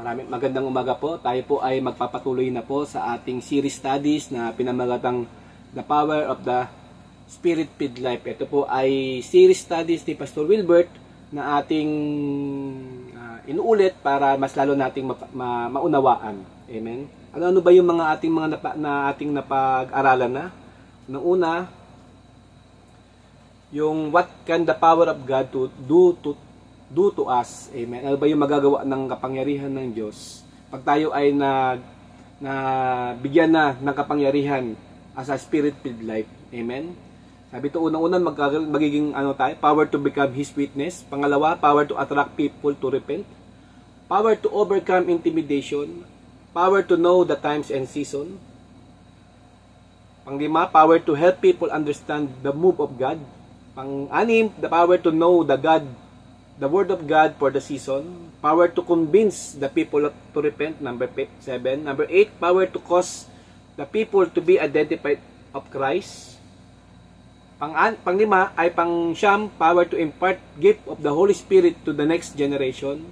Maraming magandang umaga po. Tayo po ay magpapatuloy na po sa ating series studies na pinamagatang The Power of the Spirit-Filled Life. Ito po ay series studies ni Pastor Wilbert na ating inuulit para mas lalo nating maunawaan. Amen. Ano ba yung mga ating napag-aralan na? Una, yung what can the power of God do to us. Amen. Ano ba yung magagawa ng kapangyarihan ng Diyos pag tayo ay bigyan na ng kapangyarihan as a spirit-filled life. Amen. Sabi ito, unang-unang magiging power to become His witness. Pangalawa, power to attract people to repent. Power to overcome intimidation. Power to know the times and season. Panglima, power to help people understand the move of God. Pang-anim, the power to know the word of God for the season. Power to convince the people to repent. Number 7. Number 8, power to cause the people to be identified of Christ. Panglima ay pang-siyam, power to impart gift of the Holy Spirit to the next generation.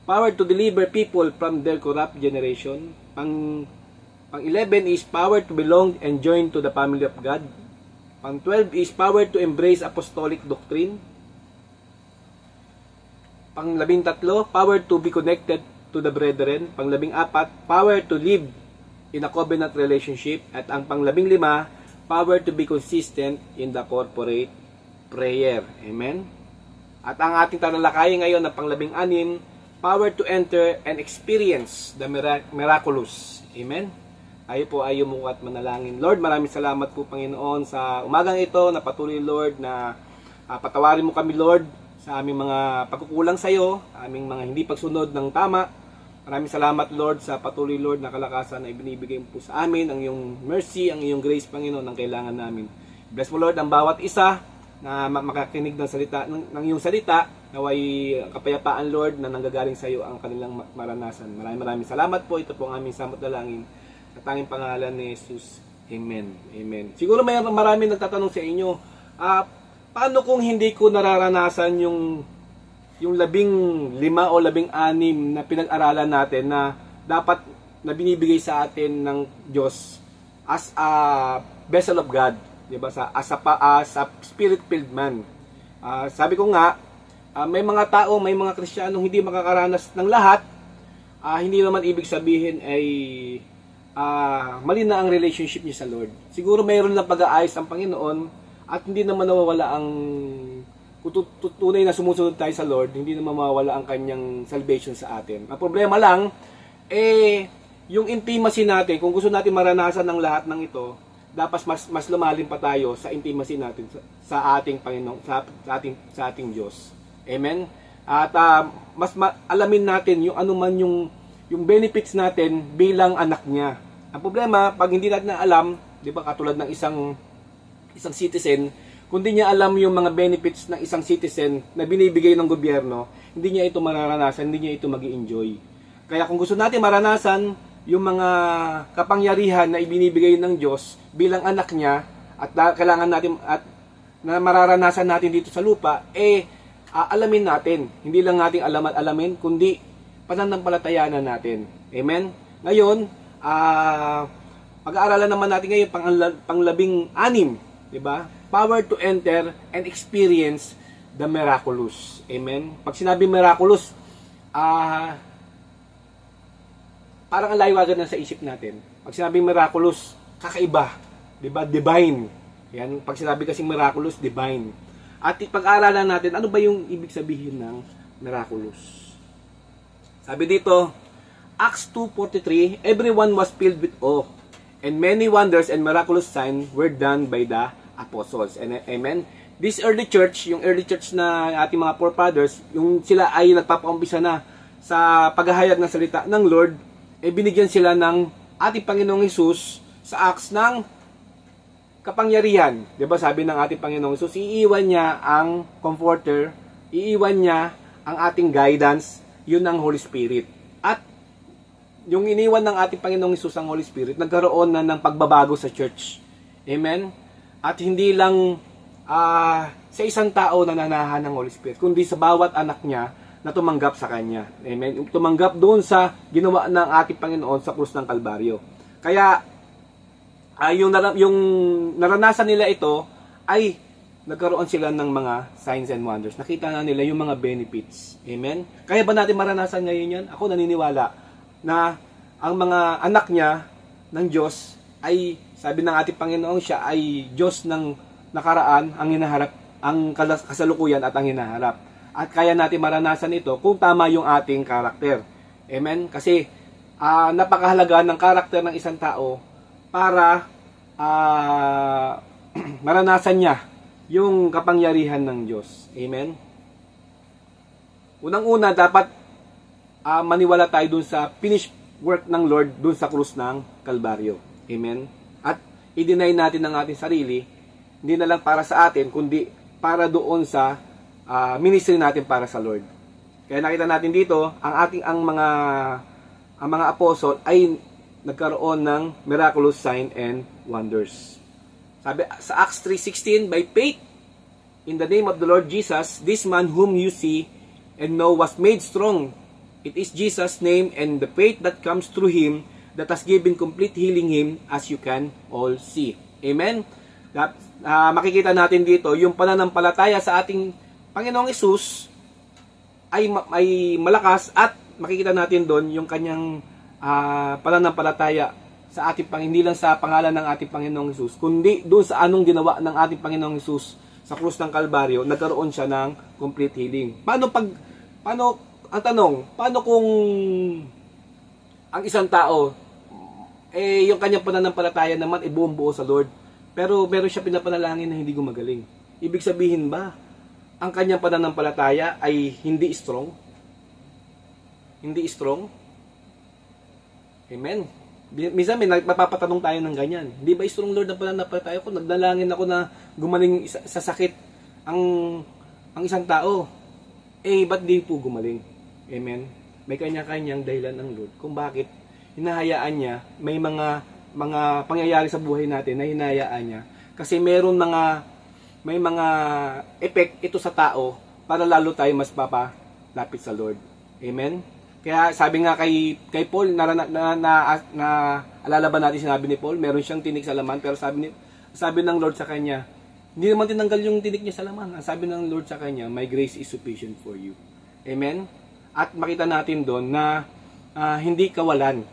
Power to deliver people from their corrupt generation. Pang-11 is power to belong and join to the family of God. Pang-12 is power to embrace apostolic doctrine. Pang-13, power to be connected to the brethren. Pang-14, power to live in a covenant relationship. At ang pang-15, power to be consistent in the corporate prayer. Amen. At ang ating tatalakayin ngayon na pang-16, power to enter and experience the miraculous. Amen. Tayo po ay yumuko at manalangin. Lord, maraming salamat po Panginoon sa umagang ito na patuloy Lord na patawarin mo kami Lord sa aming mga pagkukulang sa iyo, aming mga hindi pagsunod ng tama. Maraming salamat Lord sa patuloy Lord na kalakasan na ibinibigay mo po sa amin, ang iyong mercy, ang iyong grace Panginoon ang kailangan namin. Bless mo Lord ang bawat isa na makakinig ng salita ng iyong salita, naway kapayapaan Lord na nanggagaling sa iyo ang kanilang maranasan. Maraming salamat po. Ito po ang aming samot dalangin sa tanging pangalan ni Jesus. Amen. Amen. Siguro maraming nagtatanong sa inyo, paano kung hindi ko nararanasan yung 15 o 16 na pinag-aralan natin na dapat na binibigay sa atin ng Diyos as a vessel of God, di ba? As a spirit-filled man. Sabi ko nga, may mga tao, may mga Kristiyanong hindi makakaranas ng lahat. Hindi naman ibig sabihin ay mali na ang relationship niya sa Lord. Siguro mayroon na pag-aayos ang Panginoon at hindi naman nawawala ang tunay na sumusunod tayo sa Lord, hindi naman mawawala ang kanyang salvation sa atin. Ang problema lang, yung intimacy natin, kung gusto natin maranasan ng lahat ng ito, dapat mas lumalim pa tayo sa intimacy natin sa ating Panginoon, sa ating Diyos. Amen? At mas alamin natin yung anuman yung benefits natin bilang anak niya. Ang problema, pag hindi natin alam, di ba, katulad ng isang citizen, kung di niya alam yung mga benefits ng isang citizen na binibigay ng gobyerno, hindi niya ito mararanasan, hindi niya ito magi-enjoy. Kaya kung gusto natin maranasan yung mga kapangyarihan na ibinibigay ng Diyos bilang anak niya at kailangan natin at na mararanasan natin dito sa lupa, alamin natin. Hindi lang natin alamin, kundi pananampalatayanan natin. Amen? Ngayon, pag-aaralan naman natin ngayon pang-16, di ba? Power to enter and experience the miraculous. Amen? Pag sinabi miraculous, parang ang layo agad na sa isip natin. Pag sinabi miraculous, kakaiba. Diba? Divine. Yan. Pag sinabi kasing miraculous, divine. At pag-aaralan natin, ano ba yung ibig sabihin ng miraculous? Sabi dito, Acts 2:43, everyone was filled with awe, and many wonders and miraculous signs were done by the apostles. And amen. This early church, yung early church na ating mga forefathers, yung sila ay nagpapaumpisa na sa paghahayag ng salita ng Lord, binigyan sila ng ating Panginoong Hesus sa acts ng kapangyarihan. 'Di ba? Sabi ng ating Panginoong Hesus, iiwan niya ang comforter, iiwan niya ang ating guidance, yun ang Holy Spirit. At yung iniwan ng ating Panginoong Hesus ang Holy Spirit, nagkaroon na ng pagbabago sa church. Amen. At hindi lang sa isang tao na nananahan ng Holy Spirit, kundi sa bawat anak niya na tumanggap sa Kanya. Amen? Tumanggap doon sa ginawa ng ating Panginoon sa krus ng Kalbaryo. Kaya, yung naranasan nila ito, ay nagkaroon sila ng mga signs and wonders. Nakita na nila yung mga benefits. Amen? Kaya ba natin maranasan ngayon yan? Ako naniniwala na ang mga anak niya ng Diyos ay, sabi ng ating Panginoon, siya ay Diyos ng nakaraan, ang hinaharap, ang kasalukuyan at ang hinaharap. At kaya natin maranasan ito kung tama yung ating karakter. Amen? Kasi napakahalaga ng karakter ng isang tao para maranasan niya yung kapangyarihan ng Diyos. Amen? Unang-una, dapat maniwala tayo dun sa finished work ng Lord dun sa krus ng Kalbaryo. Amen? At i-deny natin ang ating sarili, hindi na lang para sa atin, kundi para doon sa ministry natin para sa Lord. Kaya nakita natin dito, ang mga apostol ay nagkaroon ng miraculous sign and wonders. Sabi sa Acts 3:16, by faith in the name of the Lord Jesus, this man whom you see and know was made strong. It is Jesus' name and the faith that comes through him that has given complete healing him, as you can all see. Amen? Makikita natin dito yung pananampalataya sa ating Panginoong Hesus ay malakas, at makikita natin doon yung kanyang pananampalataya sa ating hindi lang sa pangalan ng ating Panginoong Hesus, kundi doon sa anong ginawa ng ating Panginoong Hesus sa krus ng Kalbaryo, nagkaroon siya ng complete healing. Paano ang tanong, paano kung ang isang tao yung kanyang pananampalataya naman buong buo sa Lord, pero meron siya pinapanalangin na hindi gumagaling? Ibig sabihin ba ang kanyang pananampalataya ay hindi strong? Hindi strong? Amen. Minsan may mapapatanong tayo ng ganyan. Hindi ba strong, Lord, ang pananampalataya ko? Nagdalangin ako na gumaling sa sakit ang isang tao. Ba't di po gumaling? Amen. May kanya-kanyang dahilan ng Lord kung bakit hinahayaan niya, may mga pangyayari sa buhay natin na hinahayaan niya. Kasi may mga effect ito sa tao para lalo tayo mas papalapit sa Lord. Amen. Kaya sabi nga kay Paul, alala ba natin sinabi ni Paul, meron siyang tinik sa laman, pero sabi ng Lord sa kanya, hindi naman tinanggal yung tinik niya sa laman. Ang sabi ng Lord sa kanya, my grace is sufficient for you. Amen? At makita natin doon na hindi kawalan,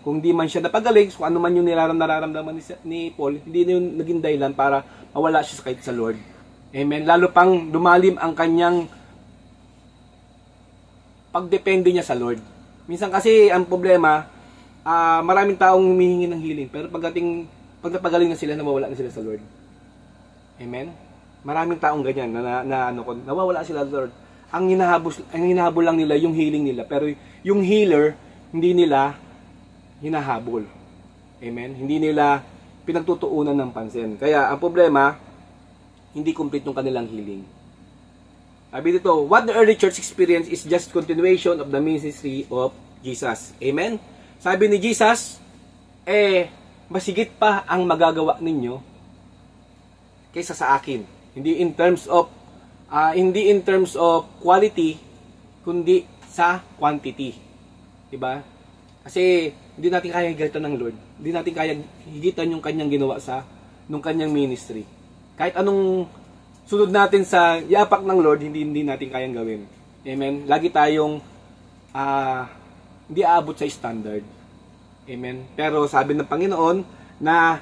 kung di man siya napagaling, kung ano man yung nararamdaman ni Paul, hindi na yung naging dahilan para mawala siya sa Lord. Amen? Lalo pang lumalim ang kanyang pagdepende niya sa Lord. Minsan kasi ang problema, maraming taong humihingi ng healing, pero pag napagaling na sila, nawawala na sila sa Lord. Amen? Maraming taong ganyan na nawawala sila sa Lord. Ang hinahabol lang nila yung healing nila, pero yung healer hindi nila hinahabol. Amen? Hindi nila pinagtutuunan ng pansin. Kaya ang problema, hindi complete yung kanilang healing. Sabi dito, what the early church experience is just continuation of the ministry of Jesus. Amen? Sabi ni Jesus, masigit pa ang magagawa ninyo kaysa sa akin. Hindi in terms of quality, kundi sa quantity. Diba? Kasi hindi natin kaya higitan ng Lord. Hindi natin kaya higitan yung kanyang ginawa nung kanyang ministry. Kahit anong sunod natin sa yapak ng Lord, hindi natin kayang gawin. Amen? Lagi tayong hindi aabot sa standard. Amen? Pero sabi ng Panginoon na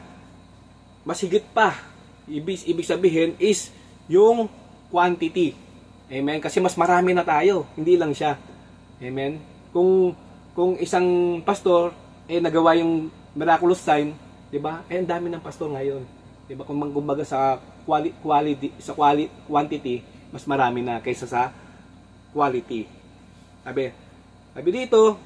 mas higit pa, ibig sabihin is yung quantity. Amen? Kasi mas marami na tayo, hindi lang siya. Amen? Kung isang pastor nagawa yung miraculous sign, 'di ba? Ang dami ng pastor ngayon. 'Di ba? Kung kumbaga sa quantity, mas marami na kaysa sa quality. Sabi dito,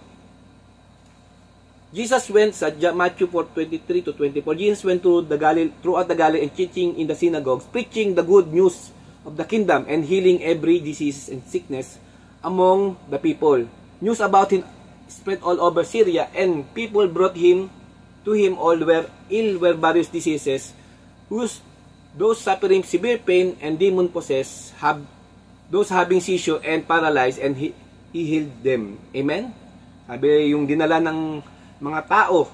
Jesus went sa Matthew 4:23 to 24. Jesus went throughout the Galilee and teaching in the synagogues, preaching the good news of the kingdom and healing every disease and sickness among the people. News about him spread all over Syria, and people brought to him all were ill with various diseases, those suffering severe pain and demon possessed have those having seizure and paralyzed, and he healed them. Amen? Sabi, yung dinala ng mga tao,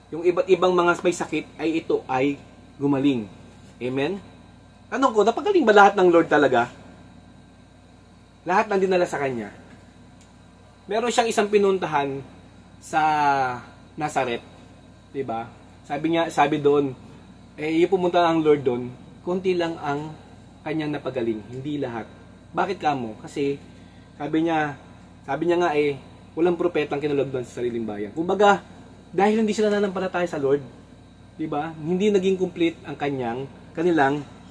yung iba't ibang mga may sakit, ay ito ay gumaling. Amen? Tanong ko, napagaling ba lahat ng Lord talaga? Lahat ng dinala sa Kanya. Meron siyang isang pinuntahan sa Nazareth. Diba? Sabi doon, yung pumunta ang Lord doon, konti lang ang Kanyang napagaling, hindi lahat. Bakit kamo? Kasi, sabi niya nga walang propetang kinulagdan sa sariling bayan. Kumbaga, dahil hindi sila nanampalataya sa Lord, diba? Hindi naging complete ang kanilang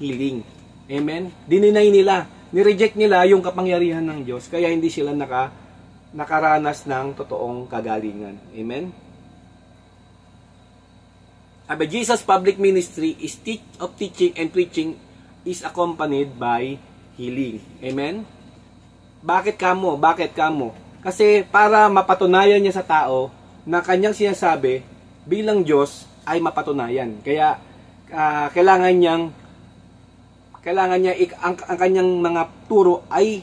healing. Amen? Dininay nila, nireject nila yung kapangyarihan ng Diyos, kaya hindi sila nakaranas ng totoong kagalingan. Amen? Sabi, Jesus' public ministry is of teaching and preaching is accompanied by healing. Amen? Bakit kamo? Kasi para mapatunayan niya sa tao na kanyang sinasabi bilang Diyos ay mapatunayan. Kaya kailangan niya ang kanyang mga turo ay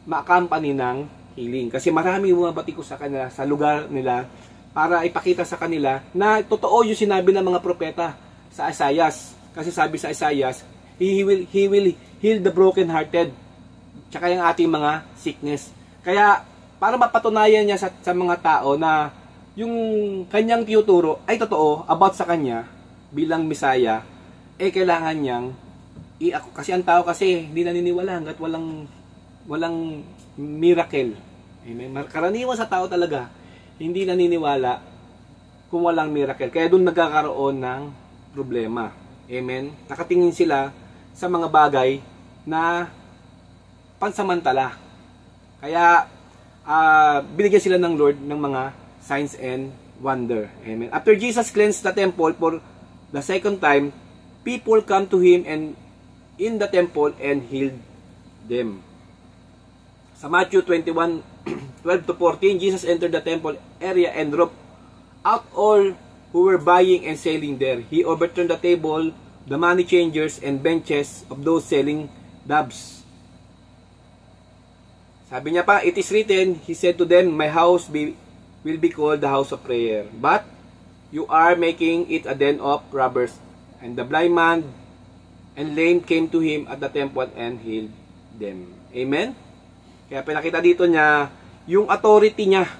ma-accompany ng healing. Kasi marami bumabati ko sa kanila sa lugar nila para ipakita sa kanila na totoo yung sinabi ng mga propeta sa Isaias. Kasi sabi sa Isaias, He will heal the broken-hearted, tsaka yung ating mga sickness. Kaya, para mapatunayan niya sa mga tao na yung kanyang tinuturo ay totoo about sa kanya bilang Misaya, kailangan niyang kasi ang tao kasi hindi naniniwala hanggat walang miracle. Amen. Karaniwan sa tao talaga, hindi naniniwala kung walang miracle. Kaya doon nagkakaroon ng problema. Amen. Nakatingin sila sa mga bagay na pansamantala. Kaya binigyan sila ng Lord ng mga signs and wonder. Amen. After Jesus cleansed the temple for the second time, people come to Him and in the temple and healed them. Sa Matthew 21:12-14, Jesus entered the temple area and drove out all who were buying and selling there. He overturned the table, the money changers, and benches of those selling doves. Sabi niya pa, it is written, He said to them, my house will be called the house of prayer. But you are making it a den of robbers. And the blind man and lame came to Him at the temple and healed them. Amen? Kaya pinakita dito niya yung authority niya.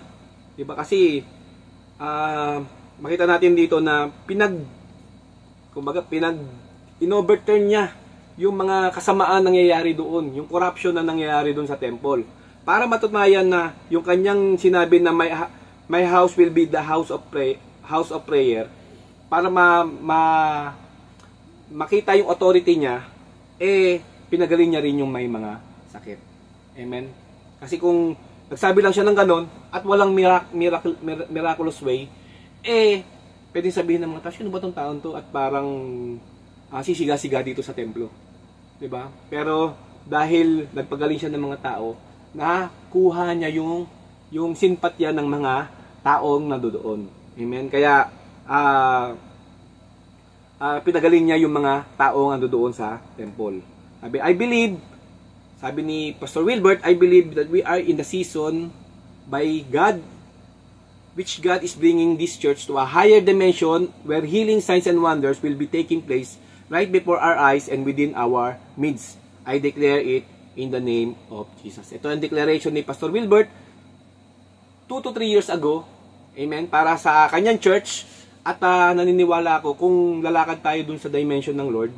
Diba? Kasi makita natin dito na in-overturn niya yung mga kasamaan nangyayari doon, yung corruption na nangyayari doon sa temple. Para matunayan na yung kanyang sinabi na my house will be the house of prayer, para makita yung authority niya, pinagaling niya rin yung may mga sakit. Amen? Kasi kung nagsabi lang siya ng ganon at walang miraculous way, pwedeng sabihin ng mga tao, sino ba itong taon to? At parang sisiga-siga dito sa templo. Diba? Pero dahil nagpagaling siya ng mga tao, nakuha niya yung simpatya ng mga taong nandoon. Amen? Kaya pinagaling niya yung mga taong nandoon sa temple. Sabi ni Pastor Wilbert, I believe that we are in the season by God, which God is bringing this church to a higher dimension where healing, signs, and wonders will be taking place right before our eyes and within our midst. I declare it in the name of Jesus. Ito ang declaration ni Pastor Wilbert 2 to 3 years ago. Amen. Para sa kanyang church. At naniniwala ako kung lalakad tayo dun sa dimension ng Lord,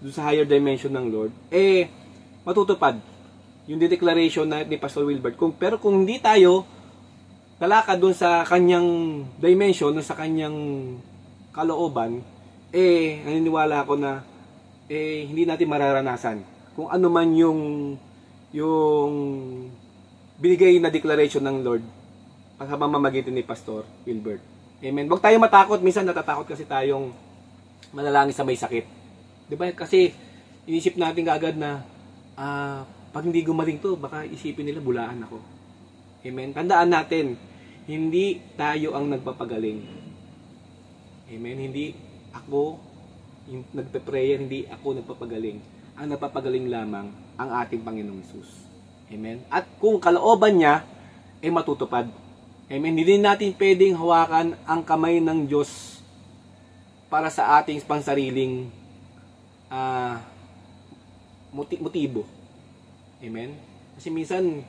dun sa higher dimension ng Lord, matutupad yung declaration ni Pastor Wilbert. Pero kung hindi tayo lalakad dun sa kanyang dimension, sa kanyang kalooban, naniniwala ako na hindi natin mararanasan kung ano man yung binigay na declaration ng Lord sa pamamagitan ni Pastor Wilbert. Amen. Huwag tayo matakot. Minsan natatakot kasi tayong manalangin sa may sakit. Diba? Kasi inisip natin kaagad na pag hindi gumaling to, baka isipin nila bulaan ako. Amen. Tandaan natin, hindi tayo ang nagpapagaling. Amen. Hindi ako yung nagpe-prayer, hindi ako nagpapagaling. ang nagpapagaling lamang ang ating Panginoong Hesus. Amen? At kung kalooban niya, ay matutupad. Amen? Hindi natin pwedeng hawakan ang kamay ng Diyos para sa ating pansariling motibo. Amen? Kasi minsan,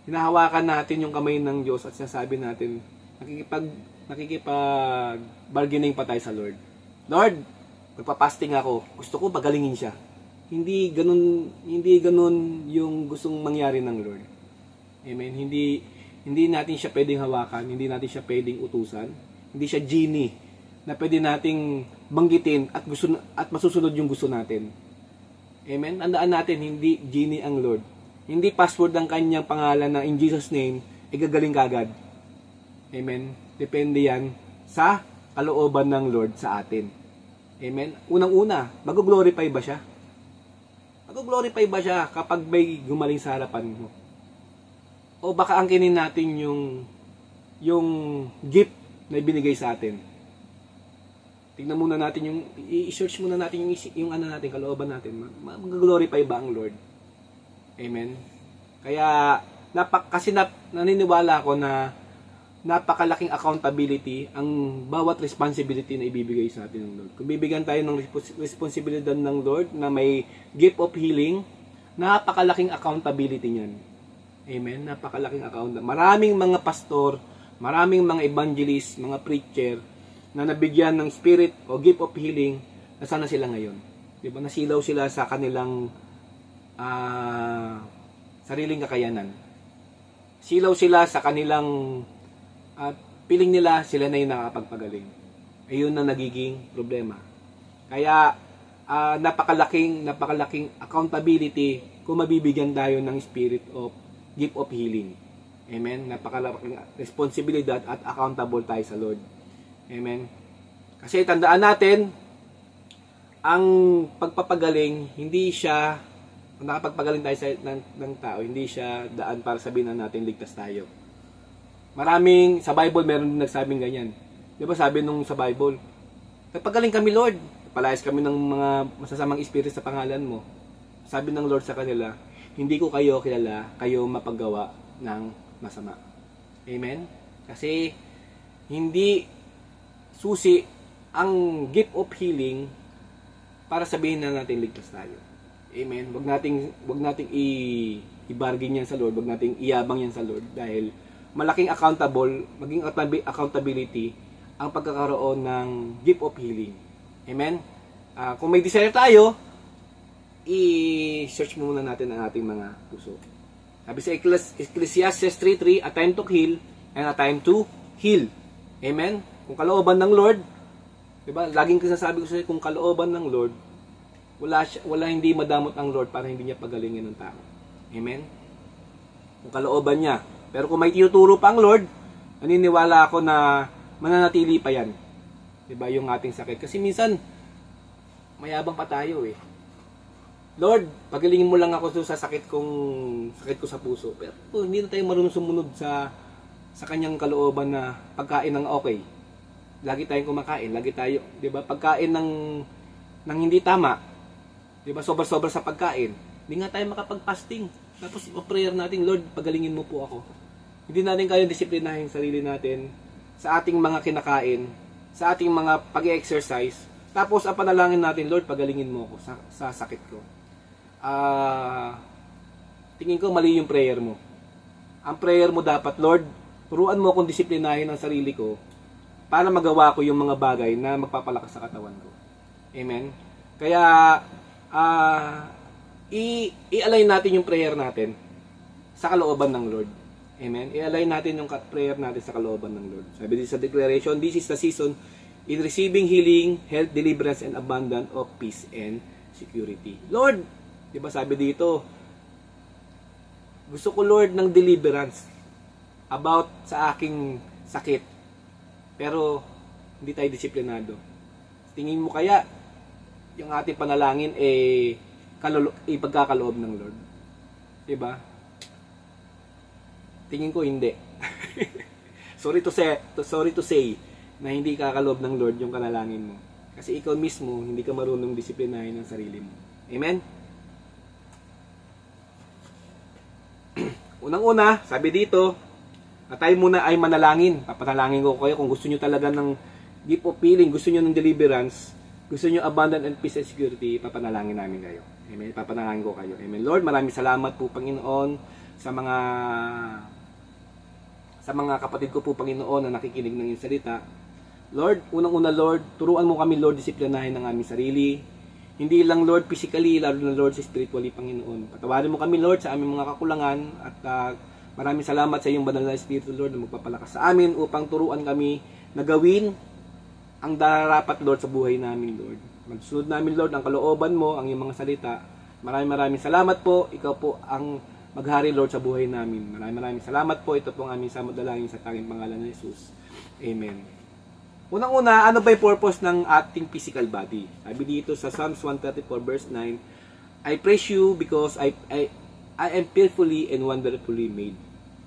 hinahawakan natin yung kamay ng Diyos at sinasabi natin, nakikipag-bargaining pa tayo sa Lord. Lord, magpapasting ako. Gusto ko pagalingin siya. Hindi ganun yung gustong mangyari ng Lord. Amen? Hindi natin siya pwedeng hawakan, hindi natin siya pwedeng utusan. Hindi siya genie na pwede nating banggitin at masusunod yung gusto natin. Amen? Tandaan natin, hindi genie ang Lord. Hindi password ang kanyang pangalan na in Jesus name, gagaling kagad. Amen? Depende yan sa kalooban ng Lord sa atin. Amen? Unang-una, mag-glorify ba siya? Mag-glorify ba siya kapag may gumaling sa harapan mo? O baka angkinin natin yung gift na ibinigay sa atin? Tingnan muna natin i-search muna natin yung ano natin, kalooban natin. Mag-glorify ba ang Lord? Amen? Kaya, naniniwala ako na napakalaking accountability ang bawat responsibility na ibibigay sa atin ng Lord. Kung bibigyan tayo ng responsibilidad ng Lord na may gift of healing, napakalaking accountability niyan. Amen? Napakalaking accountability. Maraming mga pastor, maraming mga evangelist, mga preacher, na nabigyan ng spirit o gift of healing, nasaan na sila ngayon? Diba? Nasilaw sila sa kanilang sariling kakayanan. Silaw sila sa kanilang piling nila, sila na yung nakakapagpagaling. Ayun na nagiging problema. Kaya napakalaking accountability kung mabibigyan tayo ng spirit of gift of healing. Amen? Napakalaking responsibilidad at accountable tayo sa Lord. Amen? Kasi tandaan natin, ang pagpapagaling, hindi siya, kung nakapagpagaling tayo ng tao, hindi siya daan para sabihin na natin ligtas tayo. Sa Bible, meron din nagsabing ganyan. Di ba sabi nung sa Bible, nagpagaling kami Lord, palayas kami ng mga masasamang espiritu sa pangalan mo. Sabi ng Lord sa kanila, hindi ko kayo kilala, kayo mapaggawa ng masama. Amen? Kasi, hindi susi ang gift of healing para sabihin na natin ligtas tayo. Amen? Wag nating i-bargain yan sa Lord, wag nating iyabang yan sa Lord dahil maging accountability ang pagkakaroon ng gift of healing. Amen? Kung may desire tayo, i-search muna natin ang ating mga puso. Sabi sa Ecclesiastes 3:3, a time to heal and a time to heal. Amen? Kung kalooban ng Lord, diba? Laging sinasabi ko sa kung kalooban ng Lord, wala hindi madamot ang Lord para hindi niya pagalingin ng tao. Amen? Kung kalooban niya. Pero kung may tinuturo pa ang Lord, naniniwala ako na mananatili pa yan. Diba? Yung ating sakit. Kasi minsan, mayabang pa tayo eh. Lord, pagalingin mo lang ako sa sakit ko sa puso. Pero hindi na tayo marunong sumunod sa kanyang kalooban na pagkain ng okay. Lagi tayong kumakain, lagi tayo, 'di ba? Pagkain ng hindi tama, 'di ba? Sobra-sobra sa pagkain. Hindi nga tayo makapag-fasting. Tapos prayer natin, Lord, pagalingin mo po ako. Hindi natin kaya disiplinahin sarili natin sa ating mga kinakain, sa ating mga pag-exercise. Tapos ang panalangin natin, Lord, pagalingin mo ako sa sakit ko. Tingin ko mali yung prayer mo. Ang prayer mo dapat, Lord, turuan mo akong disiplinahin ang sarili ko para magawa ko yung mga bagay na magpapalakas sa katawan ko. Amen? Kaya, i-align natin yung prayer natin sa kalooban ng Lord. Amen? I-align natin yung prayer natin sa kalooban ng Lord. Sabi dito sa declaration, this is the season in receiving healing, health, deliverance, and abundance of peace and security. Lord, di ba sabi dito, gusto ko Lord ng deliverance about sa aking sakit. Pero, hindi tayo disiplinado. Tingin mo kaya, yung ating panalangin, ipagkakaloob ng Lord. Diba? Tingin ko, hindi. sorry to say, na hindi kakaloob ng Lord yung kanalangin mo. Kasi ikaw mismo, hindi ka marunong disiplinahin ang sarili mo. Amen? Unang-una, sabi dito, tayo muna ay manalangin. Papanalangin ko kayo kung gusto nyo talaga ng deep of feeling, gusto nyo ng deliverance, gusto nyo abundant and peace and security, papanalangin namin kayo. Amen. Papanalangin ko kayo. Amen. Lord, maraming salamat po, Panginoon, sa mga kapatid ko po, Panginoon, na nakikinig ng iyong salita. Lord, unang-una, Lord, turuan mo kami, Lord, disiplinahin ang aming sarili. Hindi lang, Lord, physically, lalo na, Lord, spiritually, Panginoon. Patawarin mo kami, Lord, sa aming mga kakulangan at maraming salamat sa iyong banal na Espiritu, Lord, na magpapalakas sa amin upang turuan kami na gawin ang darapat, Lord, sa buhay namin, Lord. Magsunod namin, Lord, ang kalooban mo, ang iyong mga salita. Maraming salamat po. Ikaw po ang maghari, Lord, sa buhay namin. Maraming salamat po. Ito po ang aming samudalangin sa tanging pangalan ni Jesus. Amen. Unang-una, ano ba yung purpose ng ating physical body? Sabi dito sa Psalms 134 verse 9, I praise you because I am fearfully and wonderfully made.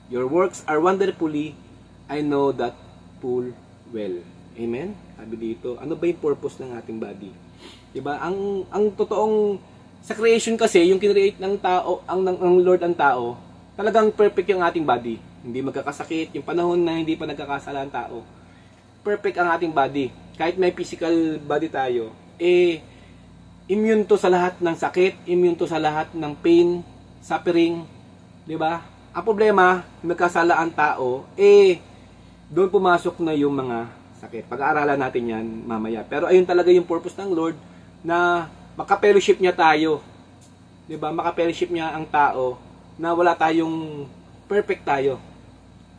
Your works are wonderfully, I know that full well. Amen? Sabi dito, ano ba yung purpose ng ating body? Diba? Ang totoong sa creation kasi, yung kinreate ng tao, ng Lord ang tao, talagang perfect yung ating body. Hindi magkakasakit, yung panahon na hindi pa nagkakasala ang tao. Perfect ang ating body. Kahit may physical body tayo, immune to sa lahat ng sakit, immune to sa lahat ng pain, suffering, di ba? Ang problema, nagkasala ang tao, doon pumasok na yung mga sakit. Pag-aaralan natin yan mamaya. Pero ayun talaga yung purpose ng Lord, na maka-fellowship niya tayo. Di ba? Maka-fellowship niya ang tao, na wala tayong perfect tayo.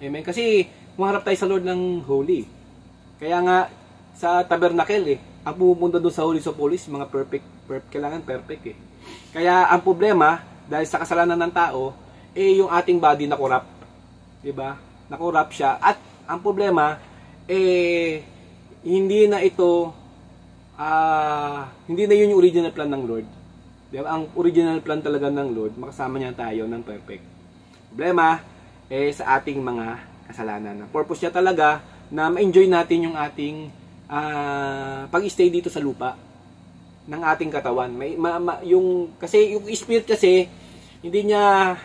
Amen? Kasi, humarap tayo sa Lord ng holy. Kaya nga, sa tabernacle ang pupunta doon sa Holy of Holies, mga perfect, kailangan perfect Kaya ang problema, dahil sa kasalanan ng tao, yung ating body na-corrupt. Diba? Na-corrupt siya. At ang problema, hindi na ito, hindi na yun yung original plan ng Lord. Diba? Ang original plan talaga ng Lord, makasama niya tayo ng perfect. Problema, sa ating mga kasalanan. Ang purpose niya talaga, na ma-enjoy natin yung ating pag-stay dito sa lupa ng ating katawan. Kasi yung spirit kasi hindi niya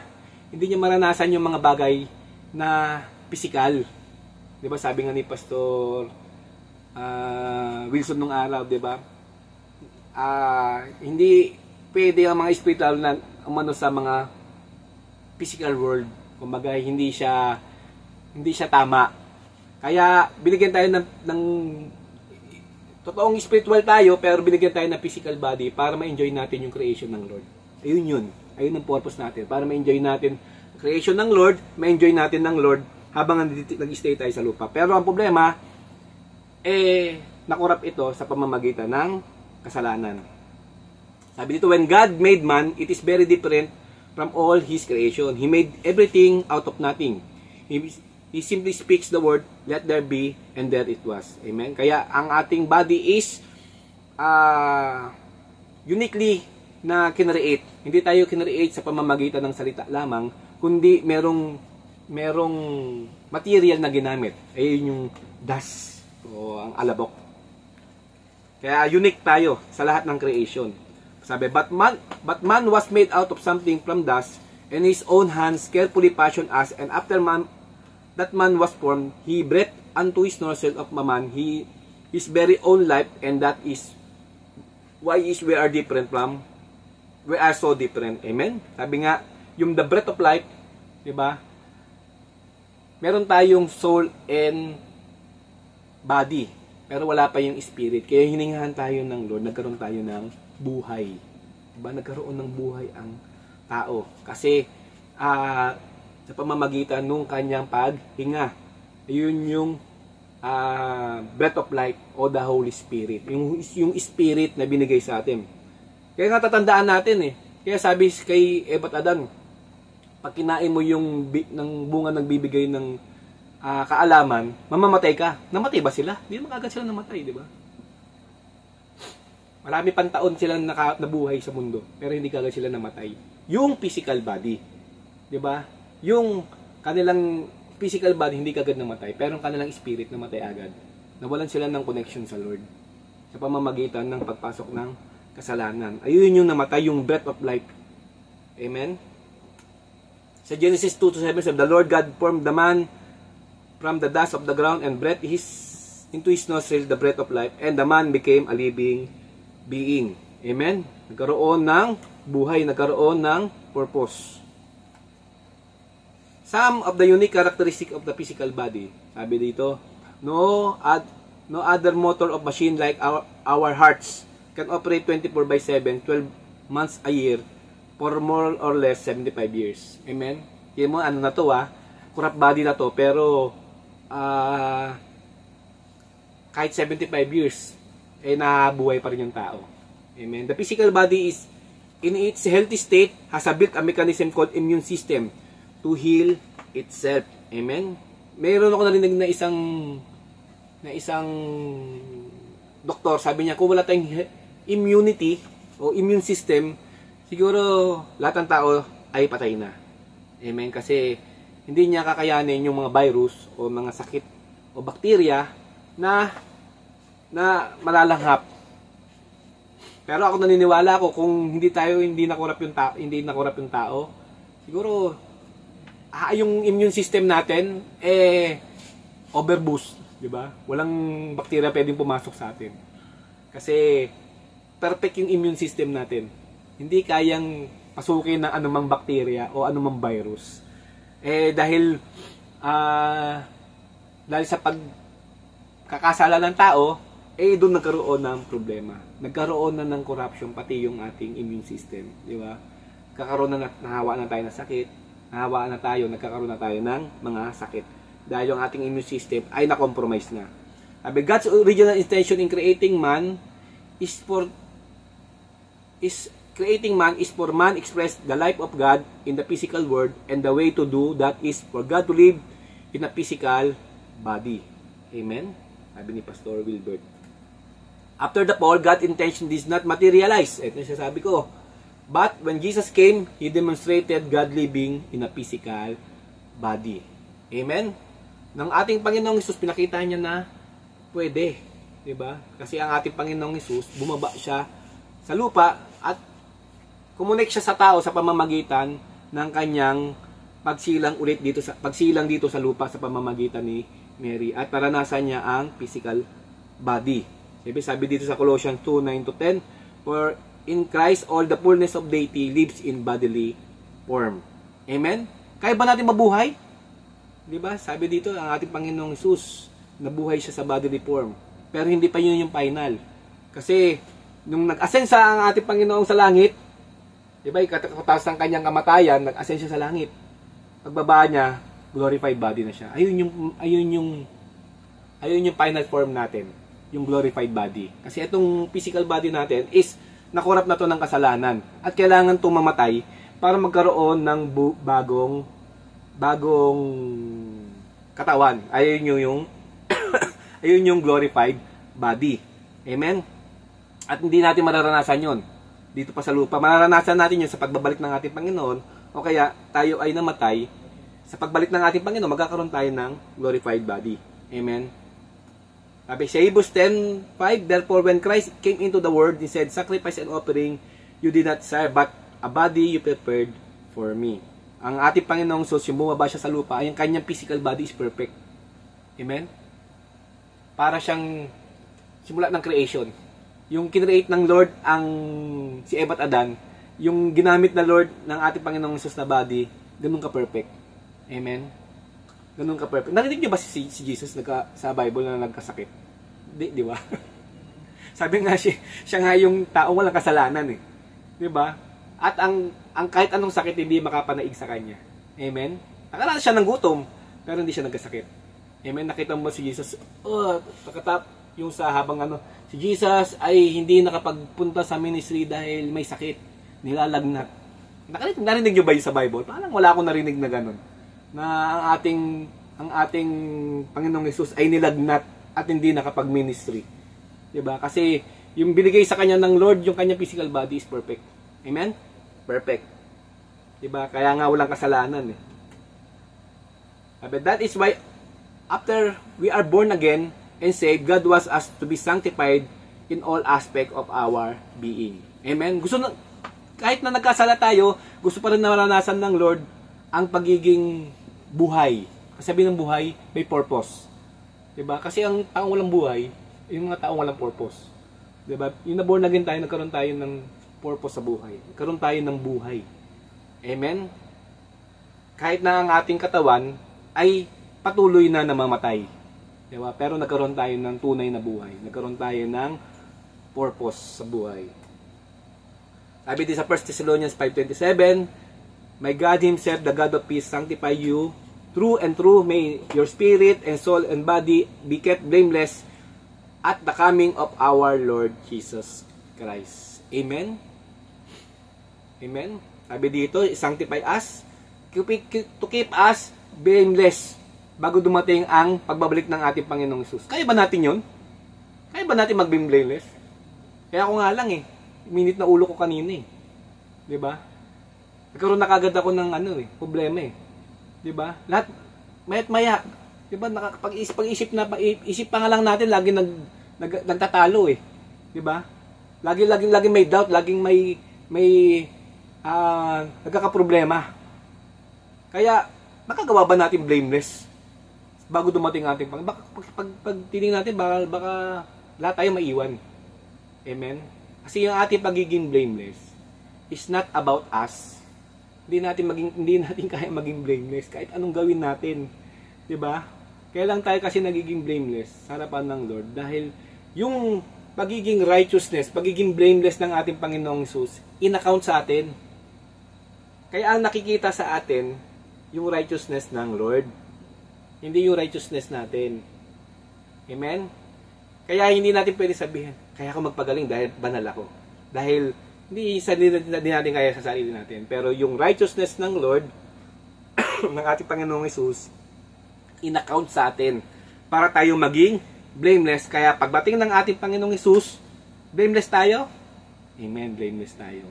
maranasan yung mga bagay na physical. 'Di ba? Sabi nga ni Pastor Wilson nung araw, 'di ba? Hindi pwede ang mga spiritual na umano sa mga physical world. Kumbaga hindi siya tama. Kaya binigyan tayo ng totoong spiritual tayo, pero binigyan tayo ng physical body para ma-enjoy natin yung creation ng Lord. Ayun yun. Ayun ang purpose natin. Para ma-enjoy natin ang creation ng Lord, ma-enjoy natin ng Lord habang nag-stay tayo sa lupa. Pero ang problema, nakurap ito sa pamamagitan ng kasalanan. Sabi dito, when God made man, it is very different from all His creation. He made everything out of nothing. He simply speaks the word, let there be, and there it was. Amen? Kaya ang ating body is uniquely na kinreate. Hindi tayo kinreate sa pamamagitan ng salita lamang, kundi merong material na ginamit. Ayun yung dust o ang alabok. Kaya unique tayo sa lahat ng creation. Sabi, but man was made out of something from dust, and his own hands carefully fashioned us, and after that man was formed, he breathed unto his nostril of man his very own life, and that is why we are different from, we are so different. Amen? Sabi nga, yung the breath of life, di ba? Meron tayong soul and body, pero wala pa yung spirit. Kaya hiningahan tayo ng Lord, nagkaroon tayo ng buhay. Diba? Nagkaroon ng buhay ang tao. Kasi, sa pamamagitan nung kanyang paghinga. Yun yung breath of life o the Holy Spirit. Yung Spirit na binigay sa atin. Kaya nga tatandaan natin Kaya sabi kay Eva at Adan, pag kinain mo yung ng bunga nagbibigay ng kaalaman, mamamatay ka. Namatay ba sila? Hindi naman agad sila namatay, di ba? Marami pang taon silang nabuhay sa mundo, pero hindi agad sila namatay. Yung physical body, di ba? Yung kanilang physical body hindi kagad namatay, pero ang kanilang spirit namatay agad. Nawalan sila ng connection sa Lord sa pamamagitan ng pagpasok ng kasalanan. Ayun yung namatay, yung breath of life. Amen? Sa Genesis 2:7 says, the Lord God formed the man from the dust of the ground and breathed into his nostril the breath of life, and the man became a living being. Amen? Nagkaroon ng buhay, nagkaroon ng purpose. Some of the unique characteristic of the physical body. Sabi dito, no other motor of machine like our hearts can operate 24/7, 12 months a year, for more or less 75 years. Amen? Yan mo, ano na to corrupt body na to, pero kahit 75 years, nabuhay pa rin yung tao. Amen? The physical body is, in its healthy state, has built a mechanism called immune system to heal itself. Amen? Mayroon ako narinig na isang doktor, sabi niya, kung wala tayong immunity o immune system, siguro lahat ng tao ay patay na. Amen? Kasi hindi niya kakayanin yung mga virus o mga sakit o bakterya na malalanghap. Pero ako naniniwala ko kung hindi nakurap yung tao, siguro yung immune system natin overboost, di ba? Walang bakterya pwedeng pumasok sa atin. Kasi perfect yung immune system natin. Hindi kayang pasukin ng anumang bakterya o anumang virus. Dahil sa pagkakasala ng tao, doon nagkaroon ng problema. Nagkaroon na ng corruption pati yung ating immune system, di ba? Nahawa na tayo ng sakit, nagkakaroon na tayo ng mga sakit. Dahil yung ating immune system ay na-compromise na. God's original intention in creating man is for man express the life of God in the physical world, and the way to do that is for God to live in a physical body. Amen? Sabi ni Pastor Wilbert. After the fall, God's intention did not materialize. Ito yung sasabi ko. But when Jesus came, He demonstrated God living in a physical body. Amen? Nang ating Panginoong Hesus, pinakita niya na pwede. Diba? Kasi ang ating Panginoong Hesus, bumaba siya sa lupa at kumunik siya sa tao sa pamamagitan ng kanyang pagsilang dito sa lupa sa pamamagitan ni Mary, at naranasan niya ang physical body. Sabi dito sa Colossians 2:9-10, for in Christ all the fullness of deity lives in bodily form. Amen? Kaya ba natin mabuhay? Di ba? Sabi dito, ang ating Panginoong Hesus, nabuhay siya sa bodily form. Pero hindi pa yun yung final. Kasi nung nag-ascend ang ating Panginoong sa langit, di ba, ikatakas ng kanyang kamatayan, nag-ascend siya sa langit. Pagbaba niya, glorified body na siya. Ayun yung final form natin, yung glorified body. Kasi itong physical body natin is nakurap na to ng kasalanan at kailangan itong mamatay para magkaroon ng bagong katawan. Ayun yung glorified body. Amen? At hindi natin mararanasan yon dito pa sa lupa. Mararanasan natin yun sa pagbabalik ng ating Panginoon, o kaya tayo ay namatay. Sa pagbalik ng ating Panginoon, magkakaroon tayo ng glorified body. Amen? Sabi sa Hebrews 10:5, therefore when Christ came into the world, He said, sacrifice and offering you did not desire, but a body you prepared for me. Ang ating Panginoong Jesus, yung bumaba siya sa lupa, ay ang kanyang physical body is perfect. Amen? Para siyang simula ng creation. Yung kinreate ng Lord si Eva at Adan, yung ginamit na Lord ng ating Panginoong Jesus na body, ganun ka-perfect. Amen? Ganun ka-perfect. Narinig niyo ba si Jesus sa Bible na nagkasakit? Di ba? Sabi nga siya nga yung tao walang kasalanan eh. Di ba? At ang kahit anong sakit hindi makapanaig sa kanya. Amen? Nakaranas siya ng gutom, pero hindi siya nagkasakit. Amen? Nakita mo si Jesus, yung sa habang si Jesus ay hindi nakapagpunta sa ministry dahil may sakit, nilalagnat. Narinig niyo ba yun sa Bible? Parang wala akong narinig na ganun. Na ang ating Panginoong Hesus ay nilagnat at hindi nakapag-ministry. Diba? Kasi yung binigay sa kanya ng Lord, yung kanyang physical body is perfect. Amen? Perfect. Diba? Kaya nga walang kasalanan eh. But that is why after we are born again and saved, God wants us to be sanctified in all aspect of our being. Amen? Kahit na nagkasala tayo, gusto pa rin na maranasan ng Lord ang pagiging buhay. Sabi ng buhay, may purpose. Diba? Kasi ang taong walang buhay, yung mga taong walang purpose. Diba? Yung naborn again tayo, nagkaroon tayo ng purpose sa buhay. Nagkaroon tayo ng buhay. Amen? Kahit na ang ating katawan ay patuloy na namamatay. Diba? Pero nagkaroon tayo ng tunay na buhay. Nagkaroon tayo ng purpose sa buhay. Sabi din sa 1 Thessalonians 5:27, "My God Himself, the God of peace, sanctify you true and true. May your spirit and soul and body be kept blameless at the coming of our Lord Jesus Christ." Amen? Amen? Sabi dito, sanctify us, to keep us blameless bago dumating ang pagbabalik ng ating Panginoong Hesus. Kaya ba natin yun? Kaya ba natin mag-be blameless? Kaya ako nga lang minit na ulo ko kanina Diba? Nagkaroon na kagad ako ng problema Diba? Lahat, mayat maya. Diba? Pag-isip pa nga lang natin, lagi nagtatalo Diba? Laging may doubt, laging may nagkakaproblema. Kaya, makagawa ba natin blameless bago dumating ating pag tinignan natin, baka lahat tayo maiwan. Amen? Kasi yung ating pagiging blameless is not about us. Hindi natin kaya maging blameless kahit anong gawin natin. 'Di ba? Kaya lang tayo kasi nagiging blameless sa harapan ng Lord dahil yung pagiging righteousness, pagiging blameless ng ating Panginoong Hesus, in-account sa atin. Kaya ang nakikita sa atin yung righteousness ng Lord, hindi yung righteousness natin. Amen? Kaya hindi natin pwede sabihin, kaya ako magpagaling dahil banal ako. Dahil hindi natin kaya sa sarili natin. Pero yung righteousness ng Lord, ng ating Panginoong Hesus, in-account sa atin para tayo maging blameless. Kaya pagdating ng ating Panginoong Hesus, blameless tayo? Amen, blameless tayo.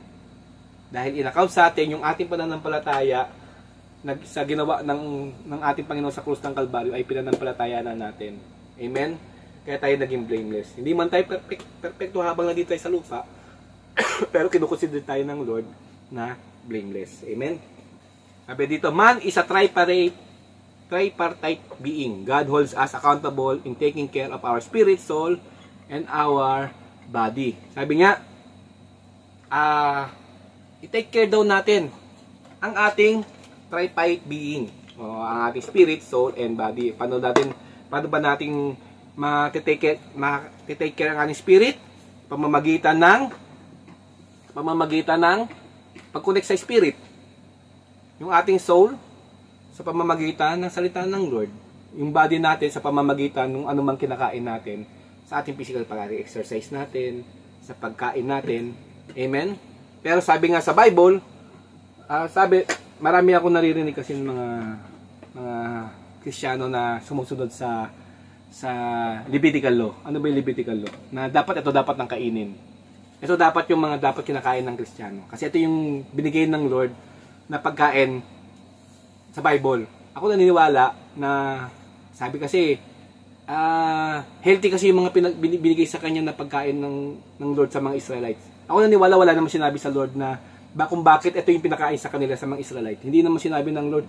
Dahil in-account sa atin yung ating pananampalataya sa ginawa ng ating Panginoon sa krus ng Kalbaryo ay pinanampalataya na natin. Amen? Kaya tayo naging blameless. Hindi man tayo perfecto habang nandito tayo sa lupa, pero kinukonsider tayo ng Lord na blameless. Amen? Sabi dito, man is a tripartite being. God holds us accountable in taking care of our spirit, soul, and our body. Sabi nga, i-take care daw natin ang ating tripartite being. Ang ating spirit, soul, and body. Paano ba natin matitake care ang ating spirit? Pamamagitan ng pag-connect sa spirit. Yung ating soul, sa pamamagitan ng salita ng Lord. Yung body natin sa pamamagitan ng anumang kinakain natin, sa ating physical pag-exercise natin, sa pagkain natin. Amen? Pero sabi nga sa Bible, marami ako naririnig kasi ng mga Kristiyano na sumusunod sa Levitical law. Ano ba yung Levitical law? Na ito dapat ng kainin. Ito dapat yung mga dapat kinakain ng Kristiyano. Kasi ito yung binigay ng Lord na pagkain sa Bible. Ako naniniwala na sabi kasi healthy kasi yung mga binigay sa kanya na pagkain ng Lord sa mga Israelites. Ako naniniwala wala naman sinabi sa Lord na kung bakit ito yung pinakain sa kanila sa mga Israelite. Hindi naman sinabi ng Lord,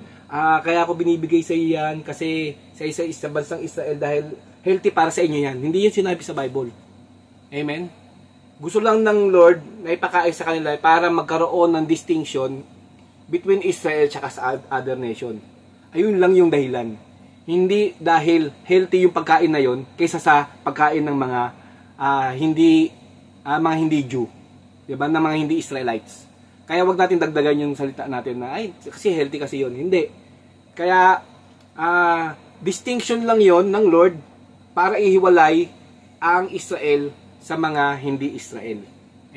kaya ako binibigay sa iyo yan kasi sa bansang Israel dahil healthy para sa inyo yan. Hindi yun sinabi sa Bible. Amen? Gusto lang ng Lord na ipakain sa kanila para magkaroon ng distinction between Israel at sa other nation. Ayun lang yung dahilan. Hindi dahil healthy yung pagkain na yon kaysa sa pagkain ng mga hindi Jew. Diba? Ng mga hindi Israelites. Kaya wag natin dagdagan yung salita natin na kasi healthy kasi yon. Hindi. Kaya distinction lang yon ng Lord para ihiwalay ang Israel sa mga hindi Israel.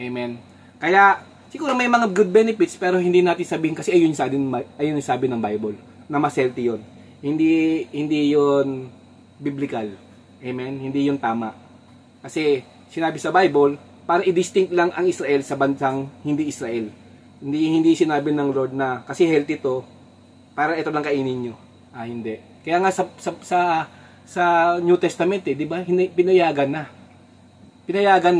Amen. Kaya siguro may mga good benefits pero hindi natin sabihin kasi ayun yung sabi ng Bible na mas healthy yon. Hindi yon biblical. Amen. Hindi yon tama. Kasi sinabi sa Bible para i-distinct lang ang Israel sa bansang hindi Israel. Hindi sinabi ng Lord na kasi healthy to para ito lang kainin nyo. Hindi. Kaya nga sa New Testament di ba? Pinayagan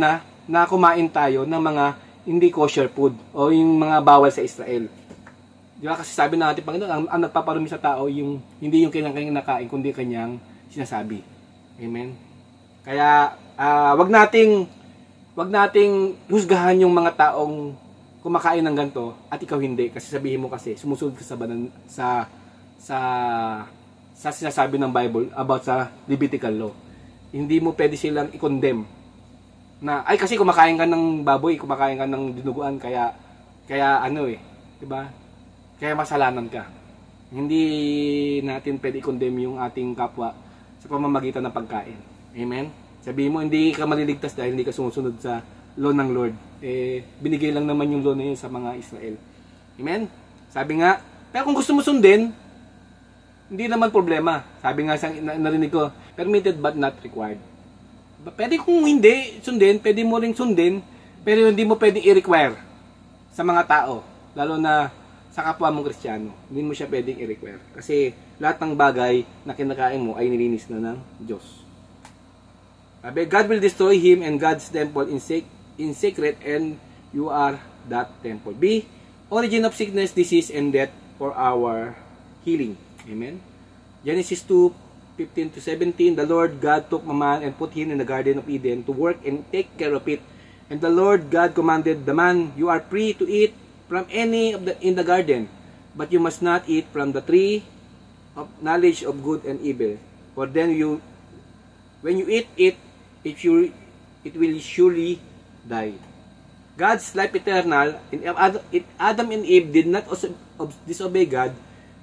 na kumain tayo ng mga hindi kosher food o yung mga bawal sa Israel. Di ba kasi sabi ng ating Panginoon, ang nagpaparumi sa tao, hindi yung kanyang nakain, kundi kanyang sinasabi. Amen? Kaya, wag nating husgahan yung mga taong kumakain ng ganito at ikaw hindi. Kasi sabihin mo kasi, sumusunod ka sa sinasabi ng Bible about sa Levitical law. Hindi mo pwede silang i-condemn na, ay kasi kumakain ka ng baboy, kumakain ka ng dinuguan, kaya ano diba? Kaya masalanan ka. Hindi natin pwede i-condemn yung ating kapwa sa pamamagitan ng pagkain. Amen? Sabihin mo, hindi ka maliligtas dahil hindi ka sumusunod sa law ng Lord. Binigay lang naman yung law na yun sa mga Israel. Amen? Sabi nga, pero kung gusto mo sundin, hindi naman problema. Sabi nga, narinig ko, permitted but not required. Pwede kung hindi sundin, pwede mo ring sundin, pero hindi mo pwedeng i-require sa mga tao, lalo na sa kapwa mong Kristiyano. Hindi mo siya pwedeng i-require. Kasi lahat ng bagay na kinakain mo ay nilinis na ng Diyos. Sabi, God will destroy him and God's temple in secret, and you are that temple. B, origin of sickness, disease, and death for our healing. Amen? Genesis 2:15-17, the Lord God took a man and put him in the Garden of Eden to work and take care of it. And the Lord God commanded the man, you are free to eat from any of in the garden, but you must not eat from the tree of knowledge of good and evil. For then when you eat it, it will surely die. God's life eternal, if Adam and Eve did not disobey God,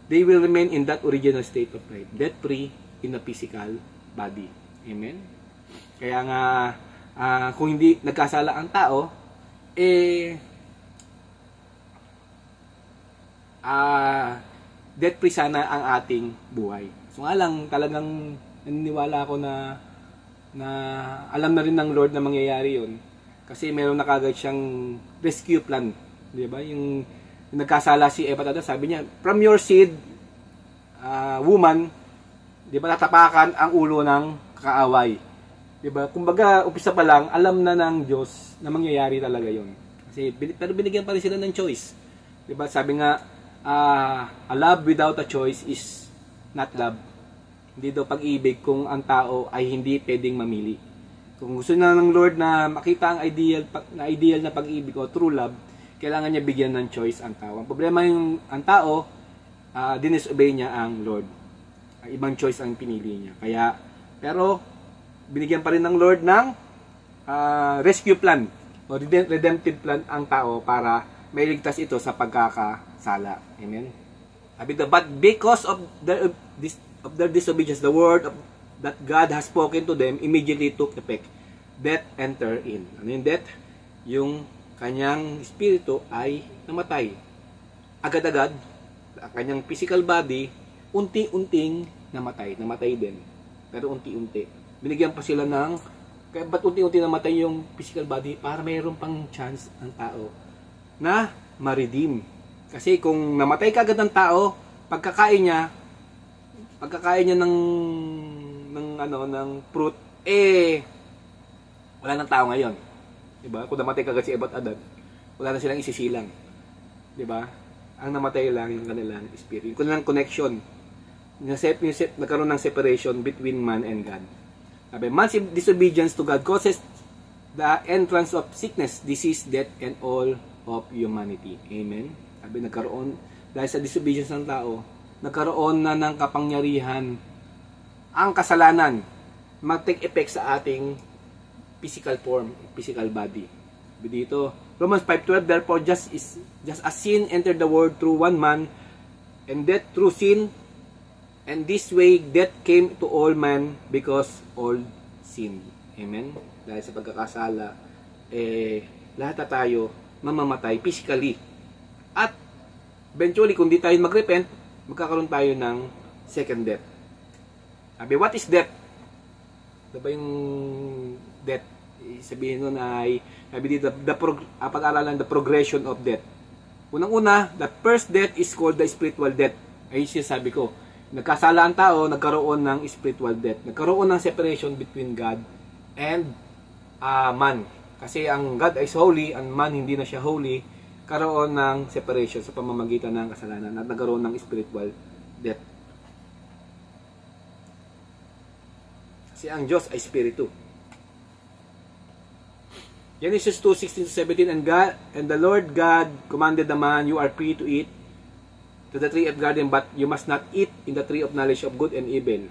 they will remain in that original state of life, death-free in a physical body. Amen? Kaya nga, kung hindi nagkasala ang tao, death-free sana ang ating buhay. So nga lang, talagang naniniwala ako na alam na rin ng Lord na mangyayari yun. Kasi meron na kagad siyang rescue plan. Di ba? Yung nagkasala si Eva at Adan, sabi niya, from your seed, woman, di ba, tatapakan ang ulo ng kaaway. Di ba? Kumbaga, umpisa pa lang, alam na ng Diyos na mangyayari talaga yun. Pero binigyan pa rin sila ng choice. Di ba? Sabi nga, a love without a choice is not love. Hindi daw pag-ibig kung ang tao ay hindi pwedeng mamili. Kung gusto na ng Lord na makita ang ideal na pag-ibig o true love, kailangan niya bigyan ng choice ang tao. Ang problema yung ang tao, dinisobey niya ang Lord. Ibang choice ang pinili niya. Pero binigyan pa rin ng Lord ng rescue plan o redemptive plan ang tao para mailigtas ito sa pagkakasala. Amen? But because of their disobedience, the word that God has spoken to them immediately took effect. Death entered in. Ano yung death? Yung kanyang espiritu ay namatay. Agad-agad, ang kanyang physical body, unti-unting namatay. Namatay din. Pero unti-unti. Binigyan pa sila ng, kaya ba't unti-unti namatay yung physical body? Para mayroon pang chance ang tao na ma-redeem. Kasi kung namatay kagad ng tao, pagkakain niya ng fruit, wala nang tao ngayon. Diba? Kung namatay kagad si Eva at Adan, wala na silang isisilang. Diba? Ang namatay lang yung kanilang spirit. Yung kanilang connection. Nagkaroon ng separation between man and God. Sabi, man's disobedience to God causes the entrance of sickness, disease, death, and all of humanity. Amen? Sabi, dahil sa disobedience ng tao, nagkaroon na ng kapangyarihan ang kasalanan mag-take effect sa ating physical form, physical body. Dito, Romans 5:12, therefore just as sin entered the world through one man, and death through sin, and this way death came to all men because all sinned. Amen? Dahil sa pagkakasala, lahat na tayo mamamatay physically. At eventually, kung di tayo mag-repent, magkakaroon tayo ng second death. Sabi, what is death? Diba yung death? Sabihin nun ay, sabi dito, pag-aralan, the progression of death. Unang-una, the first death is called the spiritual death. Ayun siya sabi ko. Nagkasala ang tao, nagkaroon ng spiritual death. Nagkaroon ng separation between God and man. Kasi ang God is holy, ang man hindi na siya holy. nagkaroon ng separation sa pamamagitan ng kasalanan at nagkaroon ng spiritual death. Kasi ang Diyos ay Spiritu. Genesis 2:16-17, and the Lord God commanded the man, you are free to eat to the tree of garden, but you must not eat in the tree of knowledge of good and evil.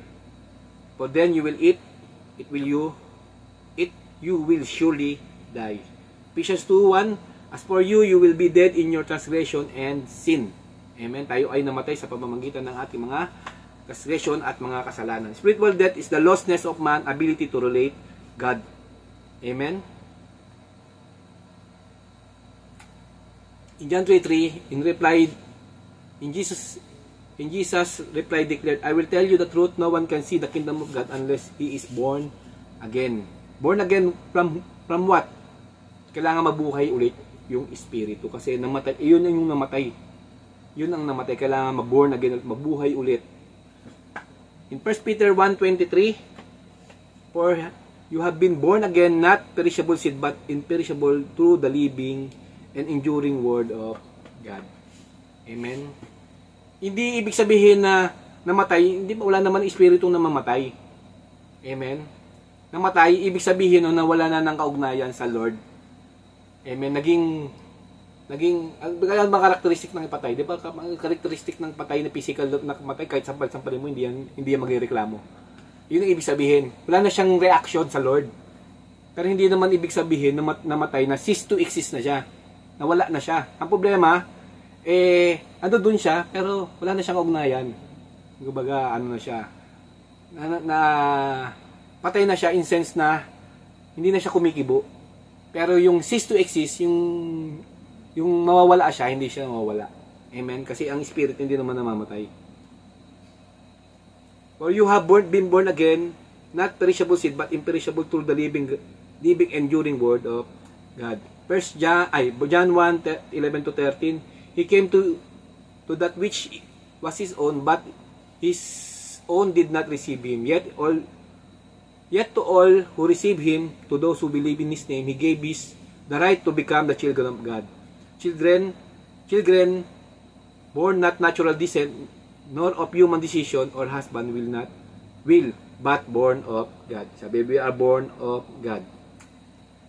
For then you will eat, you will surely die. Ephesians 2:1, as for you, you will be dead in your transgression and sin. Amen. Tayo ay namatay sa pamamagitan ng ating mga transgression at mga kasalanan. Spiritual death is the lostness of man's ability to relate God. Amen. In John 3:3, Jesus replied, declared, I will tell you the truth, no one can see the kingdom of God unless he is born again. Born again from what? Kailangan mabuhay ulit yung espiritu kasi namatay, yun yung namatay. Yun ang namatay, kailangan maborn again at mabuhay ulit. In 1 Peter 1:23, for you have been born again, not perishable seed, but imperishable through the living and enduring word of God. Amen. Hindi ibig sabihin na namatay, hindi wala naman espiritong namamatay. Amen. Namatay, ibig sabihin na wala na ng kaugnayan sa Lord. Amen. Naging ang mga karakteristik ng patay, di ba? Ang karakteristik ng patay na physical na patay, kahit sampal-sampalin mo, hindi yan magreklamo. Yun ang ibig sabihin. Wala na siyang reaction sa Lord. Pero hindi naman ibig sabihin na namatay na cease to exist na siya. Nawala na siya. Ang problema, ando dun siya, pero wala na siyang ugnayan. Kumbaga, ano na siya, patay na siya in sense na hindi na siya kumikibo. Pero yung cease to exist, yung mawawala siya, hindi siya mawawala. Amen? Kasi ang spirit hindi naman namamatay. For you have been born again, not perishable seed, but imperishable through the living enduring word of God. John 1:11-13, he came to that which was his own, but his own did not receive him. Yet to all who receive him, to those who believe in his name, he gave the right to become the children of God. Children born not natural descent, nor of human decision or husband but born of God. Sabi, we are born of God.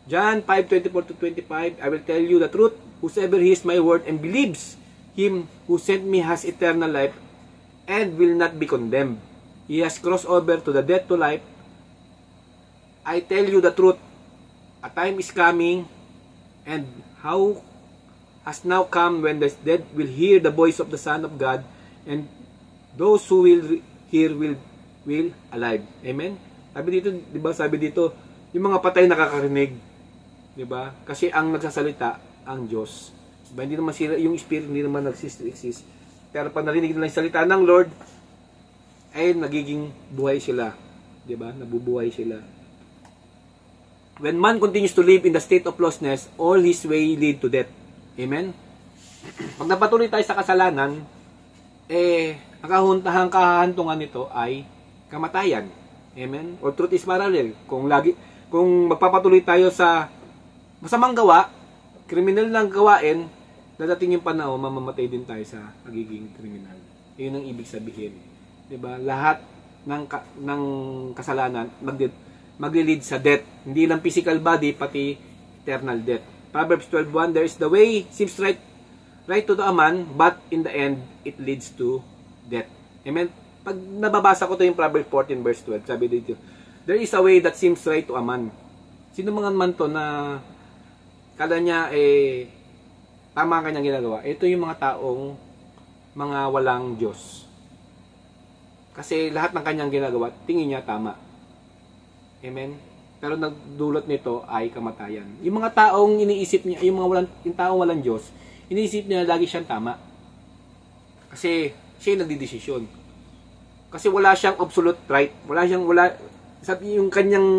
John 5:24-25, I will tell you the truth, whosoever hears my word and believes him who sent me has eternal life and will not be condemned. He has crossed over to the death to life. I tell you the truth, a time is coming and how has now come when the dead will hear the voice of the Son of God, and those who will hear will alive. Amen? Sabi dito, yung mga patay nakakarinig. Diba? Kasi ang nagsasalita, ang Diyos. Diba? Hindi naman sila, yung spirit hindi naman exist. Pero pag narinig nila yung salita ng Lord, ay nagiging buhay sila. Diba? Nabubuhay sila. When man continues to live in the state of lostness, all his way lead to death. Amen? Pag napatuloy tayo sa kasalanan, ang kahantungan nito ay kamatayan. Amen? Or truth is parallel. Kung magpapatuloy tayo sa masamang gawa, kriminal ng gawain, dadating yung panahon, mamamatay din tayo sa pagiging kriminal. Yun ang ibig sabihin. Diba? Lahat ng kasalanan magli-lead sa death. Hindi lang physical body, pati eternal death. Proverbs 12:1, there is the way seems right to the man, but in the end, it leads to death. Amen? Pag nababasa ko ito yung Proverbs 14 verse 12, sabi dito, there is a way that seems right to a man. Sino mga man to na kala niya tama ang kanyang ginagawa? Ito yung mga taong mga walang Diyos. Kasi lahat ng kanyang ginagawa, tingin niya tama. Amen? Pero nagdulot nito ay kamatayan. Yung mga taong iniisip niya, yung taong walang Diyos, iniisip niya lagi siyang tama. Kasi siya yung nagdidesisyon. Kasi wala siyang absolute right. Yung kanyang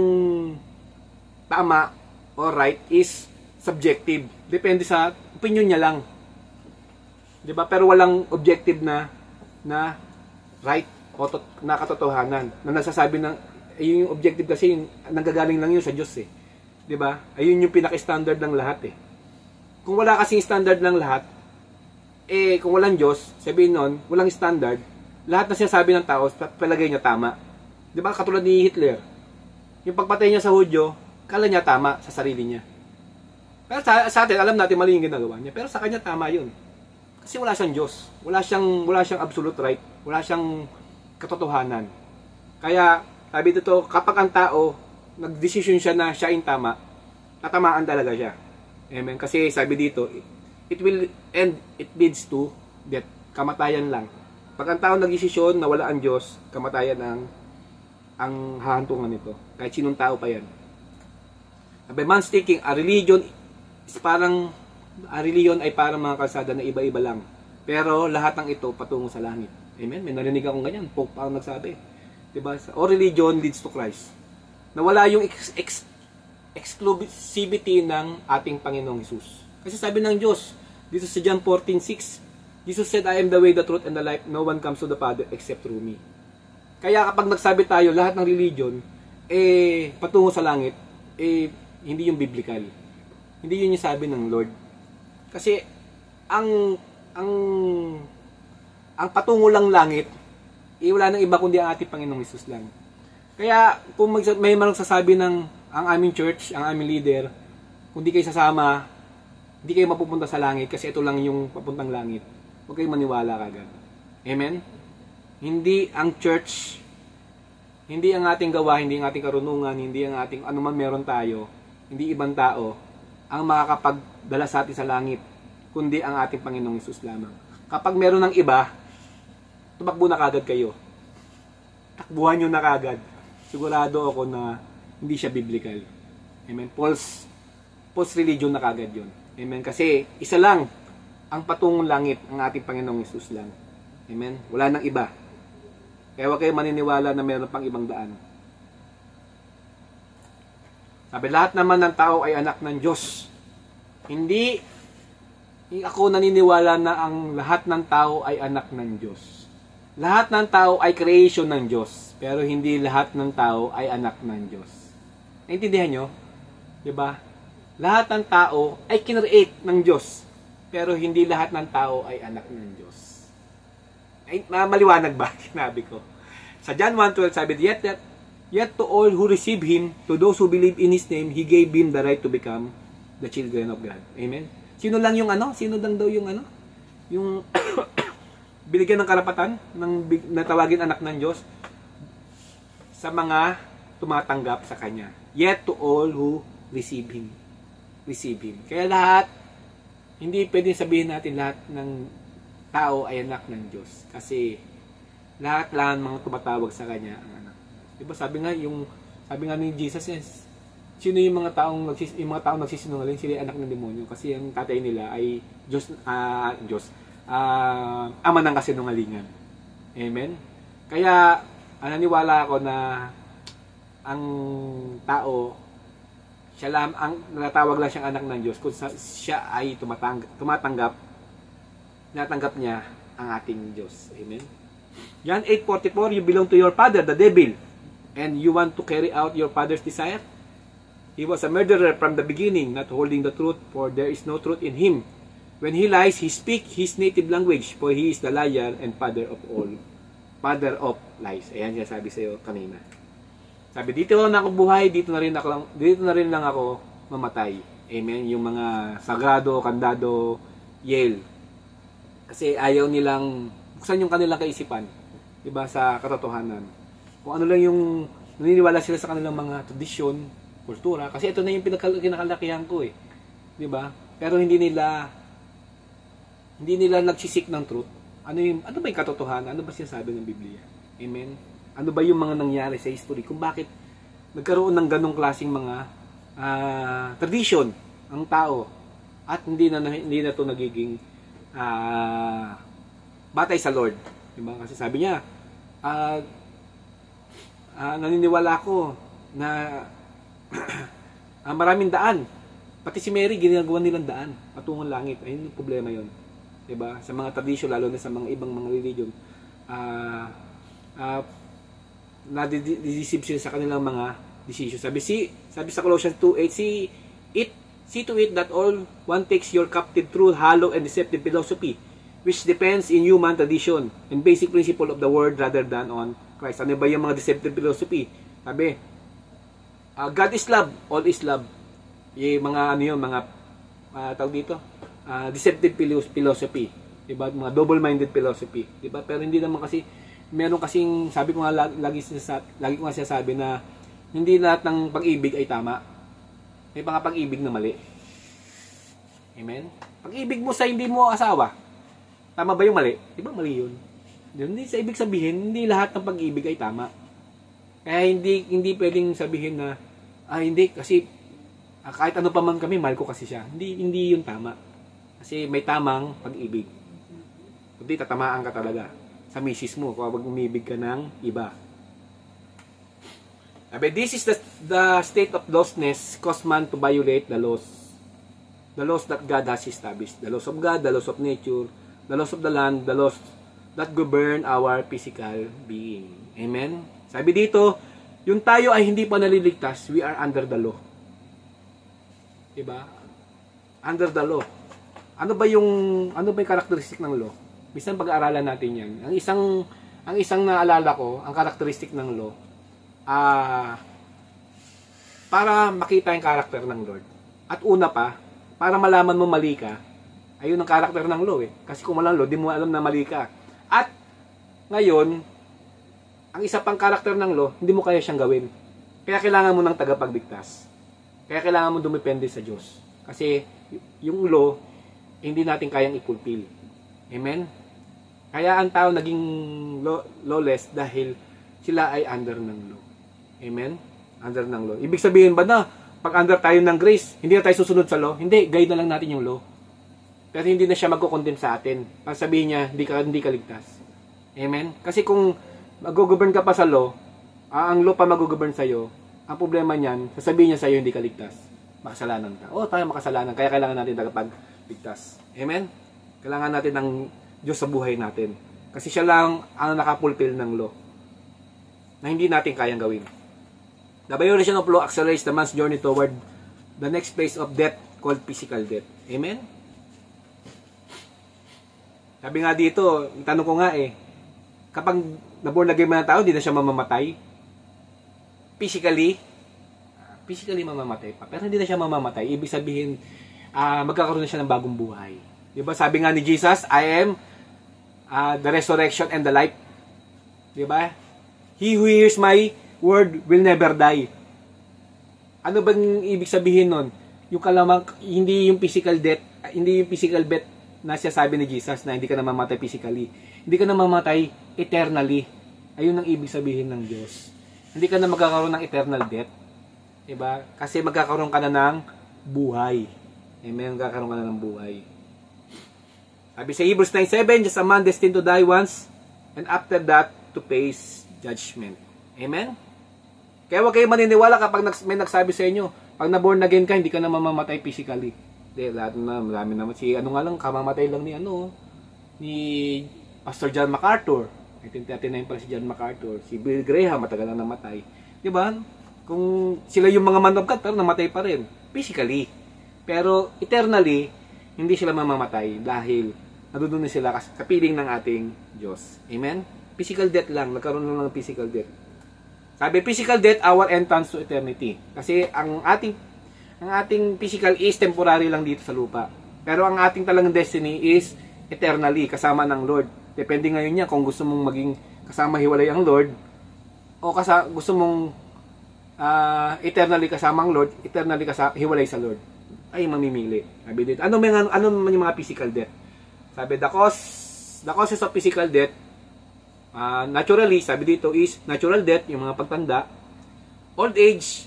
tama or right is subjective. Depende sa opinion niya lang. 'Di ba? Pero walang objective na right o na katotohanan. Na nasasabi ng yung objective kasi yung nanggagaling lang yun sa Diyos eh. 'Di ba? Ayun yung pinaka-standard ng lahat eh. Kung wala kasing standard ng lahat, kung walang Diyos, sabihin nun, walang standard, lahat na sinasabi ng tao, palagay niya tama. Di ba? Katulad ni Hitler. Yung pagpatay niya sa Hudyo, kala niya tama sa sarili niya. Pero sa atin, alam natin mali yung ginagawa niya. Pero sa kanya, tama yun. Kasi wala siyang Diyos. Wala siyang absolute right. Wala siyang katotohanan. Kaya, sabi dito, kapag ang tao, nag-decision siya na siya yung tama, tatamaan talaga siya. Amen. Kasi sabi dito, it will end, it leads to death. Kamatayan lang. Pag ang tao nag-desisyon na wala ang Diyos, kamatayan ang hahantungan nito. Kahit sinong tao pa yan. Sabi, man's thinking, a religion ay parang mga kalsada na iba-iba lang. Pero lahat ng ito patungo sa langit. Amen? May narinig akong ganyan. Pope pa ang nagsabi. Diba? All religion leads to Christ. Nawala yung exclusivity ng ating Panginoong Jesus. Kasi sabi ng Diyos, dito sa John 14:6, Jesus said, I am the way, the truth, and the life. No one comes to the Father except through me. Kaya kapag nagsabi tayo, lahat ng religion, patungo sa langit, hindi yung biblical. Hindi yun yung sabi ng Lord. Kasi, ang patungo lang langit, wala nang iba kundi ang ating Panginoong Jesus lang. Kaya, kung may magsasabi ng ang aming church, ang aming leader, kung di kayo sasama, hindi kayo mapupunta sa langit kasi ito lang yung papuntang langit. Huwag kayong maniwala kagad. Amen? Hindi ang church, hindi ang ating gawa, hindi ang ating karunungan, hindi ang ating anuman meron tayo, hindi ibang tao, ang makakapagdala sa atin sa langit, kundi ang ating Panginoong Hesus lamang. Kapag meron ng iba, tumakbo na kagad kayo. Takbuhan nyo na kagad. Sigurado ako na hindi siya biblical. Amen? False religion na kagad yun. Amen? Kasi isa lang ang patungong langit, ang ating Panginoong Hesus lang. Amen? Wala nang iba. Kaya huwag kayo maniniwala na meron pang ibang daan. Sabi, lahat naman ng tao ay anak ng Diyos. Hindi ako naniniwala na ang lahat ng tao ay anak ng Diyos. Lahat ng tao ay creation ng Diyos. Pero hindi lahat ng tao ay anak ng Diyos. Naintindihan nyo? Diba? Lahat ng tao ay kinreate ng Diyos. Pero hindi lahat ng tao ay anak ng Diyos. Ay, maliwanag ba? Sinabi ko. Sa John 1:12 sabi, Yet to all who receive Him, to those who believe in His name, He gave Him the right to become the children of God. Amen? Sino lang yung ano? Sino lang daw yung ano? Yung binigyan ng karapatan ng natawagin anak ng Diyos sa mga tumatanggap sa Kanya. Yet to all who receive Him. Receive Him. Kaya lahat, hindi pwedeng sabihin natin lahat ng tao ay anak ng Diyos. Kasi lahat lang mga tumatawag sa Kanya ang anak. Diba sabi nga ni Jesus, sino yung mga taong nagsisinungaling, sila anak ng demonyo kasi ang tatay nila ay ama ng kasinungalingan. Amen. Kaya naniniwala ako na ang tao ang natawag lang siyang anak ng Diyos kung siya ay tumatanggap niya ang ating Diyos. Amen. John 8:44, you belong to your father, the devil, and you want to carry out your father's desire. He was a murderer from the beginning, not holding the truth, for there is no truth in him. When he lies, he speaks his native language, for he is the liar and father of lies. Ayan siya sabi sa iyo kanina. Sabi, dito na ako buhay, dito na rin lang ako mamatay. Amen. Yung mga sagrado, kandado, Yale. Kasi ayaw nilang buksan yung kanilang kaisipan, diba, sa katotohanan. Kung ano lang yung naniniwala sila sa kanilang mga tradisyon, kultura, kasi ito na yung kinakalakihan ko diba? Pero hindi nila nagsisik ng truth. Ano ba yung katotohanan? Ano ba sinasabi ng Biblia? Amen. Ano ba yung mga nangyari sa history? Kung bakit nagkaroon ng ganong klaseng mga tradition ang tao at hindi na ito nagiging batay sa Lord. Diba? Kasi sabi niya, naniniwala ako na maraming daan. Pati si Mary, ginagawa nilang daan patungong langit. Ayun yung problema yun. Diba? Sa mga tradisyon, lalo na sa mga ibang mga religion, nadideceive sila sa kanilang mga decision. Sabi sa Colossians 2:8, see it See to it that all one takes your captive through hollow and deceptive philosophy, which depends in human tradition and basic principle of the world rather than on Christ. Ano ba yung mga deceptive philosophy? Sabi, God is love, all is love. Yung mga ano yun, mga tawag dito, deceptive philosophy. Diba? Mga double-minded philosophy. Diba? Pero hindi naman kasi, meron kasing, sabi ko nga, lagi ko nga sinasabi na hindi lahat ng pag-ibig ay tama. May mga pag-ibig na mali. Amen? Pag-ibig mo sa hindi mo asawa, tama ba yung mali? Diba mali yun? Hindi sa ibig sabihin, hindi lahat ng pag-ibig ay tama. Kaya hindi pwedeng sabihin na, hindi, kasi kahit ano pa man kami, mahal ko kasi siya. Hindi yun tama. Kasi may tamang pag-ibig. Kundi tatamaan ka talaga sa misis mo kung umibig ka ng iba. But this is the state of lostness cause man to violate the laws. The laws that God has established. The laws of God, the laws of nature, the laws of the land, the laws that govern our physical being. Amen? Sabi dito, yung tayo ay hindi pa naliligtas, we are under the law. Diba? Under the law. Ano ba yung karakteristik ng law? Minsan pag-aaralan natin yan. Ang isang naalala ko, ang karakteristik ng law, para makita yung karakter ng Lord. At una pa, para malaman mo mali ka, ayun ang karakter ng law eh. Kasi kung walang law, di mo alam na mali ka. At ngayon, ang isa pang karakter ng law, hindi mo kaya siyang gawin. Kaya kailangan mo ng tagapagligtas. Kaya kailangan mo dumepende sa Diyos. Kasi yung law, hindi natin kayang i-fulfill. Amen? Kaya ang tao naging lawless dahil sila ay under ng law. Amen? Under ng law. Ibig sabihin ba na, pag under tayo ng grace, hindi na tayo susunod sa law? Hindi, guide na lang natin yung law. Pero hindi na siya magkukondem sa atin. Para sabihin niya, hindi ka ligtas. Amen? Kasi kung mag-govern ka pa sa law, ang law pa mag-govern sa'yo, ang problema niyan, sasabihin niya sa'yo, hindi ka ligtas. Makasalanan ka. Tayo makasalanan. Kaya kailangan natin tagapagligtas. Amen? Kailangan natin ng Diyos sa buhay natin. Kasi siya lang ang nakapulfill ng law na hindi natin kayang gawin. The violation of law accelerates the man's journey toward the next phase of death called physical death. Amen? Sabi nga dito, tanong ko nga kapag naborn again man ang tao, hindi na siya mamamatay. Physically mamamatay pa. Pero hindi na siya mamamatay. Ibig sabihin, magkakaroon na siya ng bagong buhay. Diba? Sabi nga ni Jesus, I am the resurrection and the life. Diba? He who hears my word will never die. Ano bang ibig sabihin nun? Yung hindi yung physical death na siya sabi ni Jesus na hindi ka na mamatay physically. Hindi ka na mamatay eternally. Ayun ang ibig sabihin ng Diyos. Hindi ka na magkakaroon ng eternal death. Diba? Kasi magkakaroon ka na ng buhay. Amen? Magkakaroon ka na ng buhay. Sabi sa Hebrews 9:7, just a man destined to die once and after that to face judgment. Amen? Kaya huwag kayo maniniwala kapag may nagsabi sa inyo, pag na-born again ka, hindi ka na mamamatay physically. Hindi, marami naman. Kamamatay lang ni Pastor John MacArthur. 1939 pala si John MacArthur. Si Bill Graham, matagal na namatay. Diba? Kung sila yung mga man of God, pero namatay pa rin. Physically. Pero eternally, hindi sila mamamatay dahil nadudunin sila sa piling ng ating Diyos. Amen? Physical death lang. Nagkaroon lang ng physical death. Sabi, physical death, our entrance to eternity. Kasi ang ating physical is temporary lang dito sa lupa. Pero ang ating talagang destiny is eternally, kasama ng Lord. Depende ngayon niya kung gusto mong maging kasama hiwalay ang Lord o gusto mong eternally kasama ang Lord, eternally hiwalay sa Lord. Ay mamimili. Sabi dito, ano man yung mga physical death? Sabi, the causes of physical death, naturally, sabi dito is natural death, yung mga pagtanda, old age,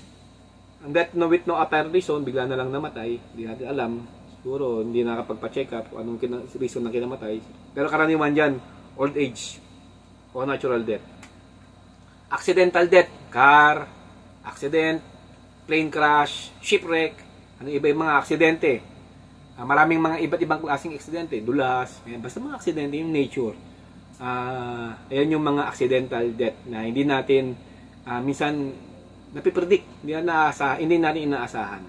and death with no apparent reason, bigla na lang namatay, hindi natin alam, siguro hindi nakapagpa-check up kung anong reason na kinamatay, pero karaniwan dyan, old age, o natural death. Accidental death, car, accident, plane crash, shipwreck, iba yung mga aksidente. Maraming mga iba't ibang klaseng aksidente, dulas, basta mga aksidente, yung nature. Ayan yung mga accidental death na hindi natin minsan napipredict, hindi natin inaasahan.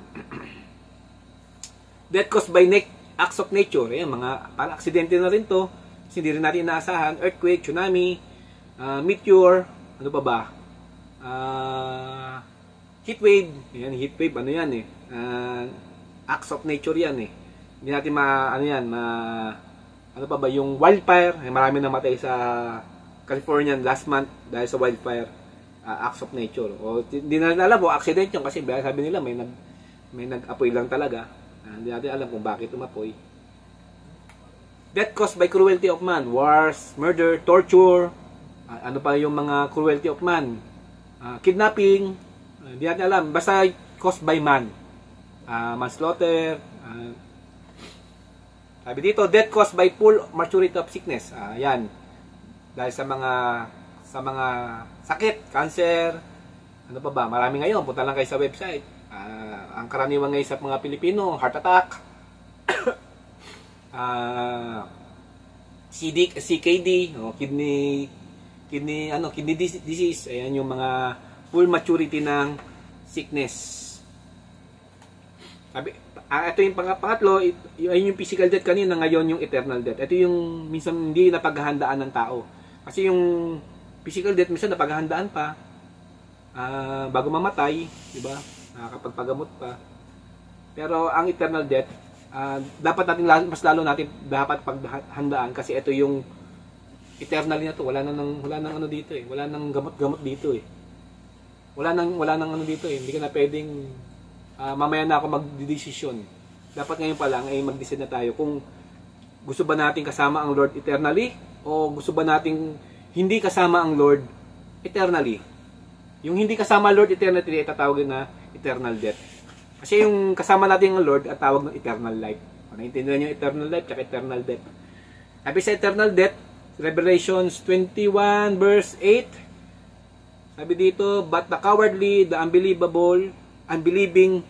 Death caused by acts of nature. Ayan, mga parang aksidente na rin to. Kasi hindi rin natin inaasahan. Earthquake, tsunami, meteor, ano pa ba? Heat wave. Ayan, heat wave, ano yan eh. Acts of nature yan eh. Hindi natin ano pa ba, yung wildfire. Marami namatay sa California last month dahil sa wildfire. Acts of nature. O, hindi na alam o accident yun kasi sabi nila may nag-apoy lang talaga. Hindi natin alam kung bakit umapoy. Death caused by cruelty of man. Wars, murder, torture. Ano pa yung mga cruelty of man? Kidnapping. Hindi natin alam. Basta caused by man. Manslaughter. Sabi dito, death caused by full maturity of sickness. Yan. Dahil sa mga sakit, cancer, ano pa ba? Marami ngayon. Punta lang kayo sa website. Ang karaniwan ngayon sa mga Pilipino, heart attack, CKD, kidney disease. Ayan yung mga full maturity ng sickness. Sabi, ito yung pangatlo, ayun yung physical death kanina, ngayon yung eternal death. Ito yung minsan hindi napaghahandaan ng tao. Kasi yung physical death minsan napaghahandaan pa bago mamatay, di ba? Nakakapagpagamot pa. Pero ang eternal death, dapat natin mas lalo natin dapat paghandaan kasi ito yung eternal na to. Wala nang ano dito eh. Wala nang gamot-gamot dito eh. Wala nang ano dito eh. Hindi ka na pwedeng mamaya na ako magdedesisyon. Dapat ngayon pa lang ay mag-decide na tayo kung gusto ba nating kasama ang Lord eternally o gusto ba nating hindi kasama ang Lord eternally. Yung hindi kasama ang Lord eternally ay tatawagin na eternal death. Kasi yung kasama natin ang Lord at tawag ng eternal life. Naintindihan yung eternal life at eternal death. Sabi sa eternal death, Revelations 21 verse 8, sabi dito, but the cowardly, the unbelieving,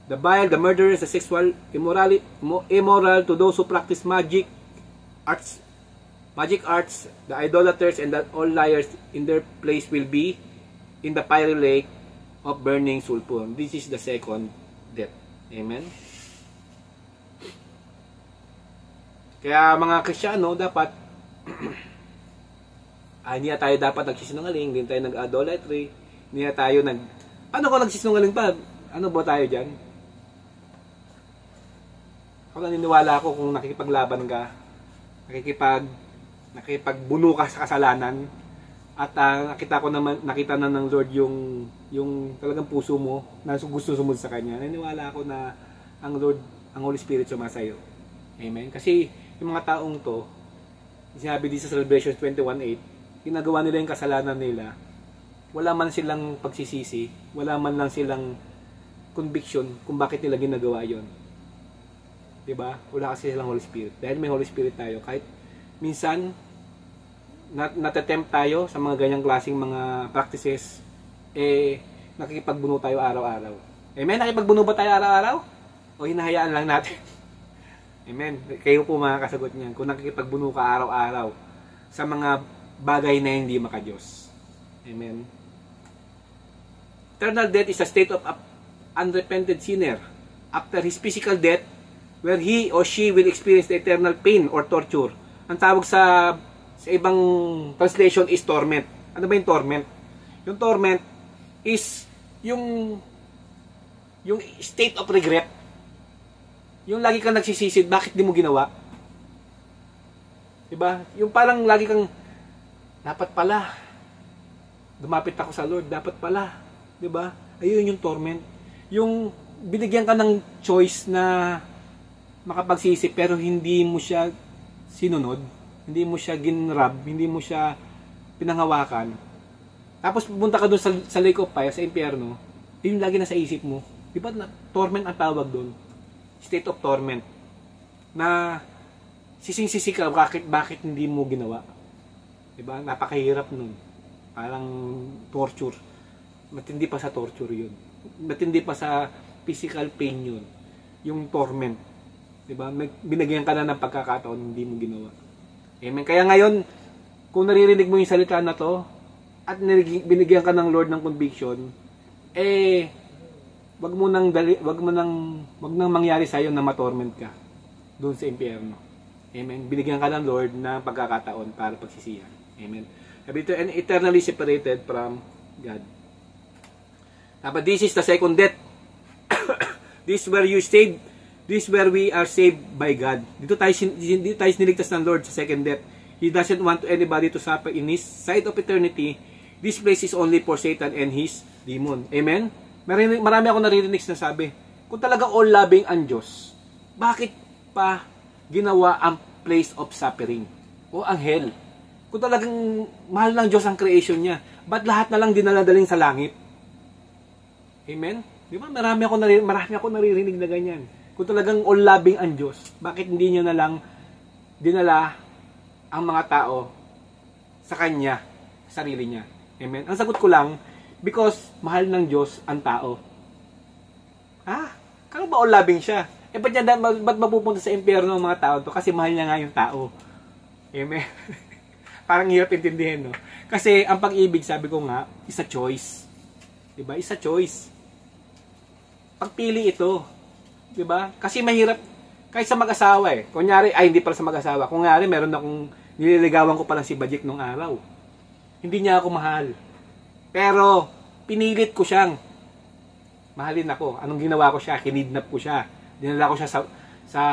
the vile, the murderers, the sexual immoral to those who practice magic arts, the idolaters, and that all liars in their place will be in the fiery lake of burning sulfur. This is the second death. Amen? Kaya mga Kristiyano, dapat hindi na tayo dapat nagsisinungaling, hindi tayo nag-idolatry, hindi na tayo paano kung nagsisinungaling pa? Ano ba tayo dyan? Ako naniniwala ako kung nakikipaglaban ka, nakikipagbuno ka sa kasalanan, at nakita na ng Lord yung talagang puso mo na gusto sumunod sa Kanya. Naniniwala ako na ang Lord, ang Holy Spirit sumasayo. Amen? Kasi yung mga taong to, sinabi dito sa Celebration 21:8, ginagawa nila yung kasalanan nila, wala man silang pagsisisi, wala man lang silang conviction kung bakit nila ginagawa yon. Diba? Wala kasi silang Holy Spirit. Dahil may Holy Spirit tayo, kahit minsan natatempt tayo sa mga ganyang klaseng mga practices, nakikipagbuno tayo araw-araw. Amen? Nakikipagbuno ba tayo araw-araw? O hinahayaan lang natin? Amen? Kayo po makakasagot niyan kung nakikipagbuno ka araw-araw sa mga bagay na hindi makadiyos. Amen? Eternal death is a state of unrepented sinner after his physical death, where he or she will experience the eternal pain or torture. Ang tawag sa ibang translation is torment. Ano ba yung torment? Yung torment is yung state of regret. Yung lagi kang nagsisisid, bakit di mo ginawa? Diba? Yung parang lagi kang, dapat pala, lumapit ako sa Lord, dapat pala. Diba? Ayun yung torment. Yung binigyan ka ng choice na makapagsisi pero hindi mo siya sinunod, hindi mo siya ginrab, hindi mo siya pinanghawakan. Tapos pupunta ka doon sa lake of fire, sa impyerno, yun lagi na sa isip mo. Di ba torment ang tawag doon? State of torment. Na sising-sisi ka, bakit hindi mo ginawa? Di ba? Napakahirap nun. Parang torture. Matindi pa sa torture yun. Matindi pa sa physical pain yun. Yung torment. Di ba? Binigyan ka na ng pagkakataon, hindi mo ginawa. Amen. Kaya ngayon, kung naririnig mo yung salita na to, at binigyan ka ng Lord ng conviction, wag nang mangyari sa iyo na matorment ka doon sa impyerno. Amen. Binigyan ka ng Lord ng pagkakataon para pagsisihan. Amen. Sabi ito, and eternally separated from God. But this is the second death. This is where you saved. This is where we are saved by God. Dito tayo niligtas ng Lord sa second death. He doesn't want anybody to suffer in His side of eternity. This place is only for Satan and his demon. Amen? Marami ako naririnig na sabi, kung talagang all-loving ang Diyos, bakit pa ginawa ang place of suffering? O ang hell? Kung talagang mahal ng Diyos ang creation niya, ba't lahat na lang dinaladaling sa langit? Amen? Di ba? Marami ako naririnig na ganyan. Kung talagang all-loving ang Diyos, bakit hindi niya na lang dinala ang mga tao sa Kanya, sarili niya? Amen? Ang sagot ko lang, because mahal ng Diyos ang tao. Kano ba all-loving siya? Ba't mapupunta sa impyerno ang mga tao to? Kasi mahal niya nga yung tao. Amen? Parang hirap intindihin, no? Kasi ang pag-ibig, sabi ko nga, is a choice. Diba? Is a choice. Pagpili ito. Diba? Kasi mahirap, kahit sa mag-asawa Kunyari, hindi pala sa mag-asawa. Kunyari, meron akong, nililigawan ko pala si Bajik nung araw. Hindi niya ako mahal. Pero, pinilit ko siyang mahalin ako. Anong ginawa ko siya? Kinidnap ko siya. Dinala ko siya sa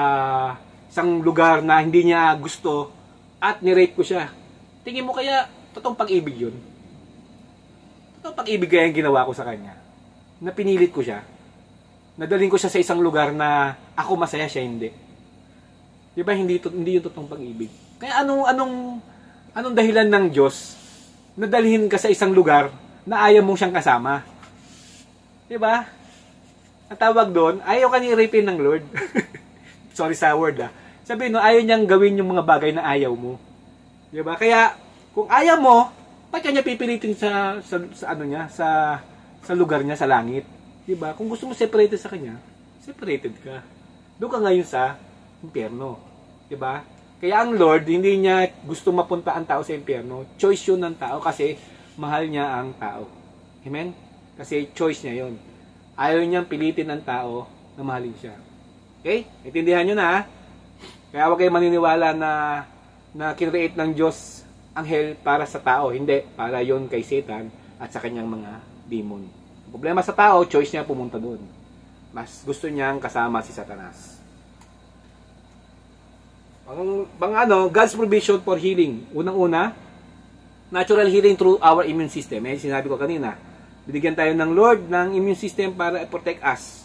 isang lugar na hindi niya gusto at nirape ko siya. Tingin mo kaya, totoong pag-ibig yun? Totoong pag-ibig kaya yung ginawa ko sa kanya? Na pinilit ko siya? Nadaling ko siya sa isang lugar na ako masaya, siya hindi. Di ba hindi yung totoong pag-ibig? Kaya anong dahilan ng Diyos nadalhin ka sa isang lugar na ayaw mong siyang kasama? Di ba? Ang tawag doon, ayaw ka ni-rapein ng Lord. Sorry sa word Sabi ayaw niyang gawin yung mga bagay na ayaw mo. Di ba? Kaya, kung ayaw mo, ba't kanya pipilitin sa lugar niya, sa langit? Di ba? Kung gusto mo separated sa kanya, separated ka. Doon ka ngayon sa impyerno. Di ba? Kaya ang Lord, hindi niya gusto mapunta ang tao sa impyerno. Choice yun ng tao kasi mahal niya ang tao. Amen? Kasi choice niya yun. Ayaw niyang pilitin ng tao na mahalin siya. Okay? Intindihan nyo na Kaya huwag kayong maniniwala na kinreate ng Diyos ang hell para sa tao. Hindi. Para yon kay Satan at sa kanyang mga demon. Problema sa tao, choice niya pumunta doon. Mas gusto niyang kasama si Satanas. God's provision for healing. Unang-una, natural healing through our immune system. Sinabi ko kanina, binigyan tayo ng Lord ng immune system para protect us.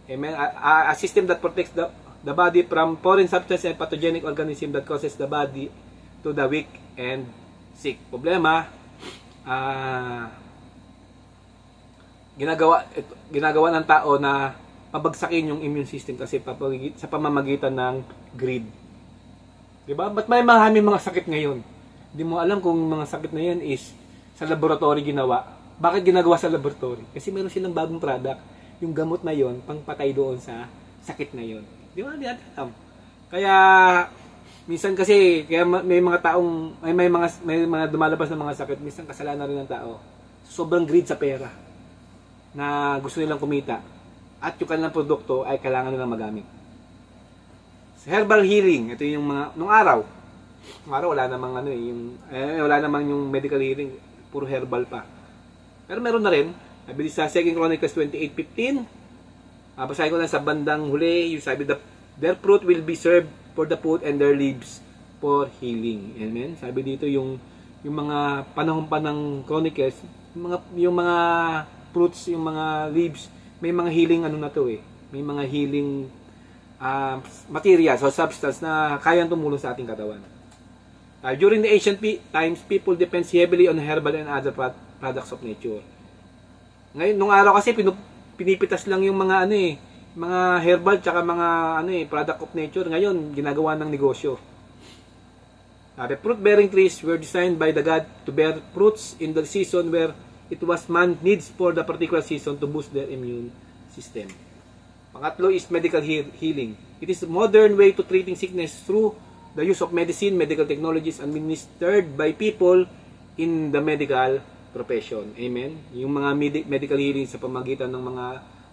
Amen. A system that protects the body from foreign substance and pathogenic organism that causes the body to the weak and sick. Problema, ginagawa ng tao na pabagsakin yung immune system kasi sa pamamagitan ng greed. Diba? Ba't may mga sakit ngayon? Hindi mo alam kung mga sakit na yan is sa laboratory ginawa. Bakit ginagawa sa laboratory? Kasi meron silang bagong product. Yung gamot na yon pangpatay doon sa sakit na yon. Di ba? Hindi natin alam. Kaya minsan kasi may mga taong may mga dumalabas na mga sakit, minsan kasalanan rin ng tao. Sobrang greed sa pera na gusto nilang kumita. At yung kanilang produkto ay kailangan nilang magamit. Herbal healing, ito yung mga nung araw wala namang wala namang yung medical healing, puro herbal pa. Pero meron na rin. Sabi sa 2 Chronicles 28:15, basahin ko na sa bandang huli, yung sabi, their fruit will be served for the food and their leaves for healing. Amen. Sabi dito yung mga panahon pa ng Chronicles, yung mga fruits, yung mga leaves, may mga healing may mga healing materials or substance na kayang tumulong sa ating katawan. During the ancient times, people depends heavily on herbal and other products of nature. Ngayon, nung araw kasi pinipitas lang yung mga mga herbal tsaka mga product of nature. Ngayon, ginagawa ng negosyo. The fruit-bearing trees were designed by the God to bear fruits in the season where it was man needs for the particular season to boost their immune system. Pangatlo is medical healing. It is a modern way to treating sickness through the use of medicine, medical technologies administered by people in the medical profession. Amen. Yung mga medical healing sa pamagitan ng mga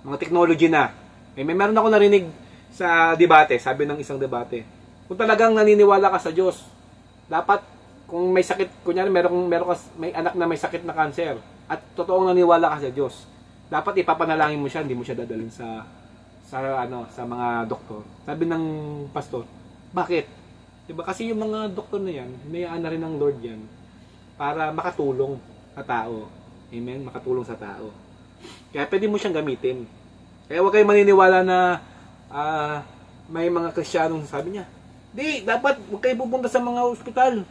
mga technology na. Meron ako narinig sa debate, sabi ng isang debate. Kung talagang naniniwala ka sa Diyos, dapat kung may sakit, kunyari may anak na may sakit na cancer at totoong naniwala ka sa Diyos, dapat ipapanalangin mo siya, hindi mo siya dadalhin sa mga doktor. Sabi ng pastor, bakit? Diba? Kasi yung mga doktor na yan, hinayaan na rin ng Lord yan para makatulong sa tao. Amen? Makatulong sa tao. Kaya pwede mo siyang gamitin. Kaya huwag kayo maniniwala na may mga Kristiyanong sabi niya, di, dapat huwag kayo pupunta sa mga ospital.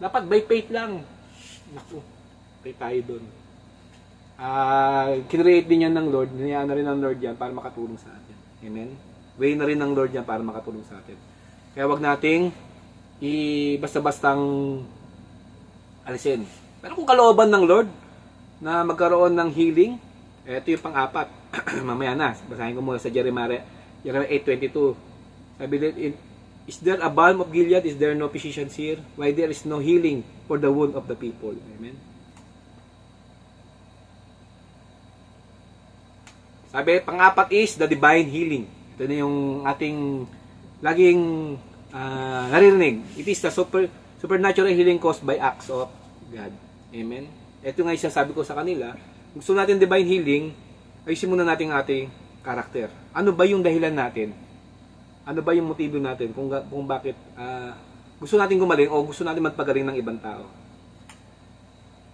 Dapat by faith lang. Naku, pay tayo doon. Kinreate din yan ng Lord, hinayaan na rin ng Lord yan para makatulong sa atin. Amen? Way na rin ng Lord yan para makatulong sa atin. Kaya wag nating basta-bastang alisin. Pero kung kalooban ng Lord na magkaroon ng healing, ito yung pang-apat. Mamaya na, basahin ko muna sa Jeremiah 8:22. Sabi din, is there a balm of Gilead? Is there no physicians here? Why there is no healing for the wound of the people? Amen? Sabi, pang-apat is the divine healing. Ito na yung ating laging naririnig. It is the supernatural healing caused by acts of God. Amen? Ito nga yung sabi ko sa kanila. Gusto natin divine healing, ayusin muna natin ating karakter. Ano ba yung dahilan natin? Ano ba yung motibo natin kung bakit gusto natin gumaling o gusto natin magpagaling ng ibang tao?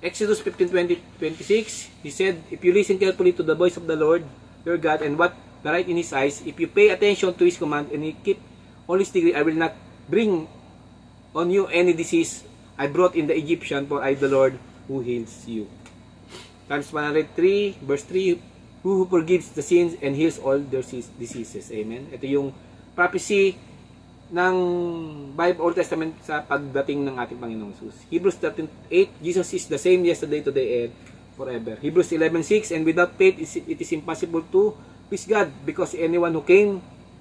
Exodus 15:26, he said, if you listen carefully to the voice of the Lord, your God, and what the right in His eyes, if you pay attention to His command and you keep all His decree, I will not bring on you any disease I brought in the Egyptian, for I, the Lord, who heals you. Psalms 103, verse 3, who forgives the sins and heals all their diseases. Amen. Ito yung prophecy ng Bible Old Testament sa pagdating ng ating Panginoong Jesus. Hebrews 13:8, Jesus is the same yesterday, today, and forever. Hebrews 11:6, and without faith it is impossible to please God, because anyone who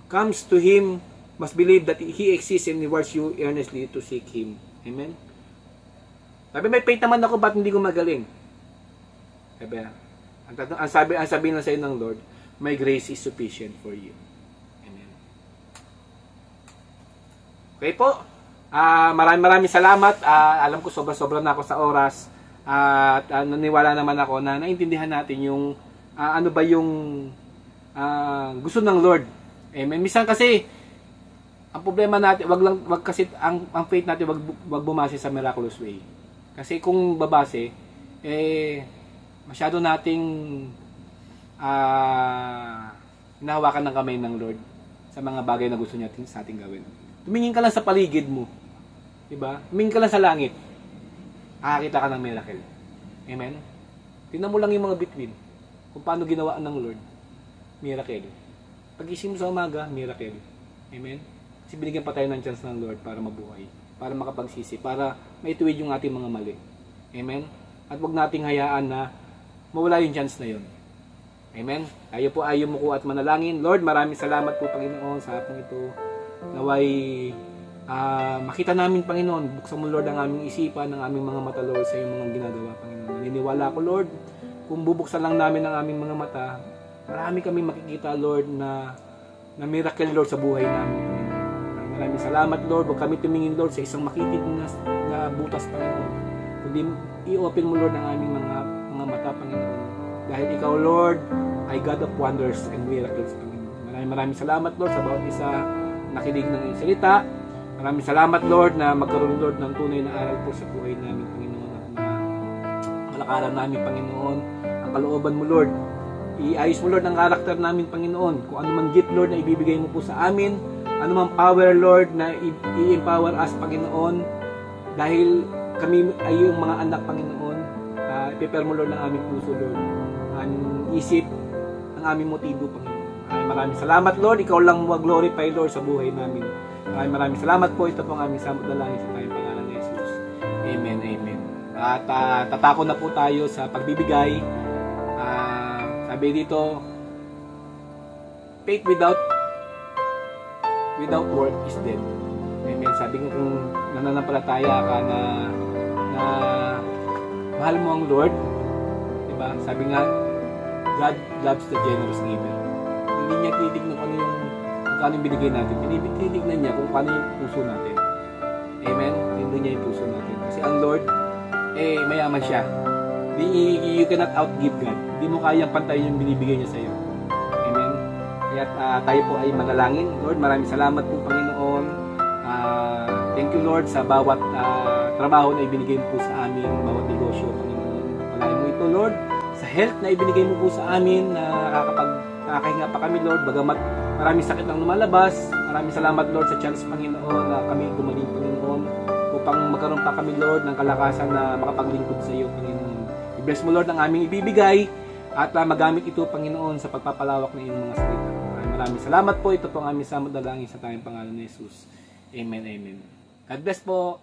comes to Him must believe that He exists and rewards you earnestly to seek Him. Amen. Sabi, may faith naman ako, ba't hindi ko magaling? Sabi, ang sabi lang sa inyo ng Lord, my grace is sufficient for you. Amen. Okay po. Maraming salamat. Alam ko sobra-sobra na ako sa oras. At naniwala naman ako na naintindihan natin yung ano ba yung gusto ng Lord. Amen. Minsan kasi ang problema natin, wag kasi ang faith natin wag bumase sa miraculous way. Kasi kung babase masyado nating hinahawakan ng kamay ng Lord sa mga bagay na gusto niya sa ating gawin. Tumingin ka lang sa paligid mo. Diba? Tumingin ka lang sa langit. Makakita ka ng miracle. Amen? Tingnan mo lang yung mga bituin. Kung paano ginawaan ng Lord. Miracle. Pag-isip mo sa umaga, miracle. Amen? Kasi binigyan pa tayo ng chance ng Lord para mabuhay. Para makapagsisi. Para maituwid yung ating mga mali. Amen? At huwag nating hayaan na mawala yung chance na yun. Amen? Tayo po ay yumuko at manalangin. Lord, maraming salamat po, Panginoon, sa hapong ito. Naway makita namin, Panginoon, buksan mo, Lord, ang aming isipan, ang aming mga mata, Lord, sa iyong mga ginagawa, Panginoon. Naniniwala ko, Lord, kung bubuksan lang namin ang aming mga mata, marami kami makikita, Lord, na miracle, Lord, sa buhay namin, Panginoon. Maraming salamat, Lord. Huwag kami tumingin, Lord, sa isang makitid na butas, Panginoon. Kundi i-open mo, Lord, ang aming mga mata, Panginoon. Dahil ikaw, Lord, ay God of wonders and miracles, Panginoon. Maraming salamat, Lord, sa bawat isa nakinig ng iyong salita. Maraming salamat, Lord, na magkaroon, Lord, ng tunay na aral po sa buhay namin, Panginoon, at na malakaran namin, Panginoon, ang kalooban mo, Lord. Iayos mo, Lord, ang karakter namin, Panginoon. Kung ano man gift, Lord, na ibibigay mo po sa amin, ano man power, Lord, na i-empower us, Panginoon, dahil kami ay yung mga anak, Panginoon. I-prepare mo, Lord, ang aming puso, Lord, ang isip, ang aming motibo, Panginoon. Maraming salamat, Lord. Ikaw lang mag-glorify, Lord, sa buhay namin. Maraming salamat po. Ito po ang aming samot na langit sa tayong pangalan ni Jesus. Amen, amen. At tatako na po tayo sa pagbibigay. Sabi dito, faith without work is dead. Amen. Sabi ko, kung nananampalataya ka na mahal mo ang Lord, diba? Sabi nga, God loves the generous giver. Hindi niya tinitignan kung ano yung binigay natin. Tinitignan niya kung paano yung puso natin. Amen? Hindi niya yung puso natin. Kasi ang Lord, mayaman siya. You cannot outgive God. Hindi mo kayang pantayin yung binibigay niya sa iyo. Amen? Kaya tayo po ay manalangin. Lord, maraming salamat po, Panginoon. Thank you, Lord, sa bawat trabaho na ibinigay mo po sa amin, bawat negosyo, Panginoon. Palain mo ito, Lord, sa health na ibinigay mo po sa amin, na nakakahinga pa kami, Lord, bagamat maraming sakit ang lumalabas. Maraming salamat, Lord, sa chance, Panginoon, na kami gumaling, Panginoon, upang magkaroon pa kami, Lord, ng kalakasan na makapaglingkod sa iyo, Panginoon. I-bless mo, Lord, ang aming ibibigay at magamit ito, Panginoon, sa pagpapalawak ng iyong mga salita. Maraming salamat po. Ito po ang aming samad dalangin sa tayong pangalan ni Jesus. Amen, amen. God bless po.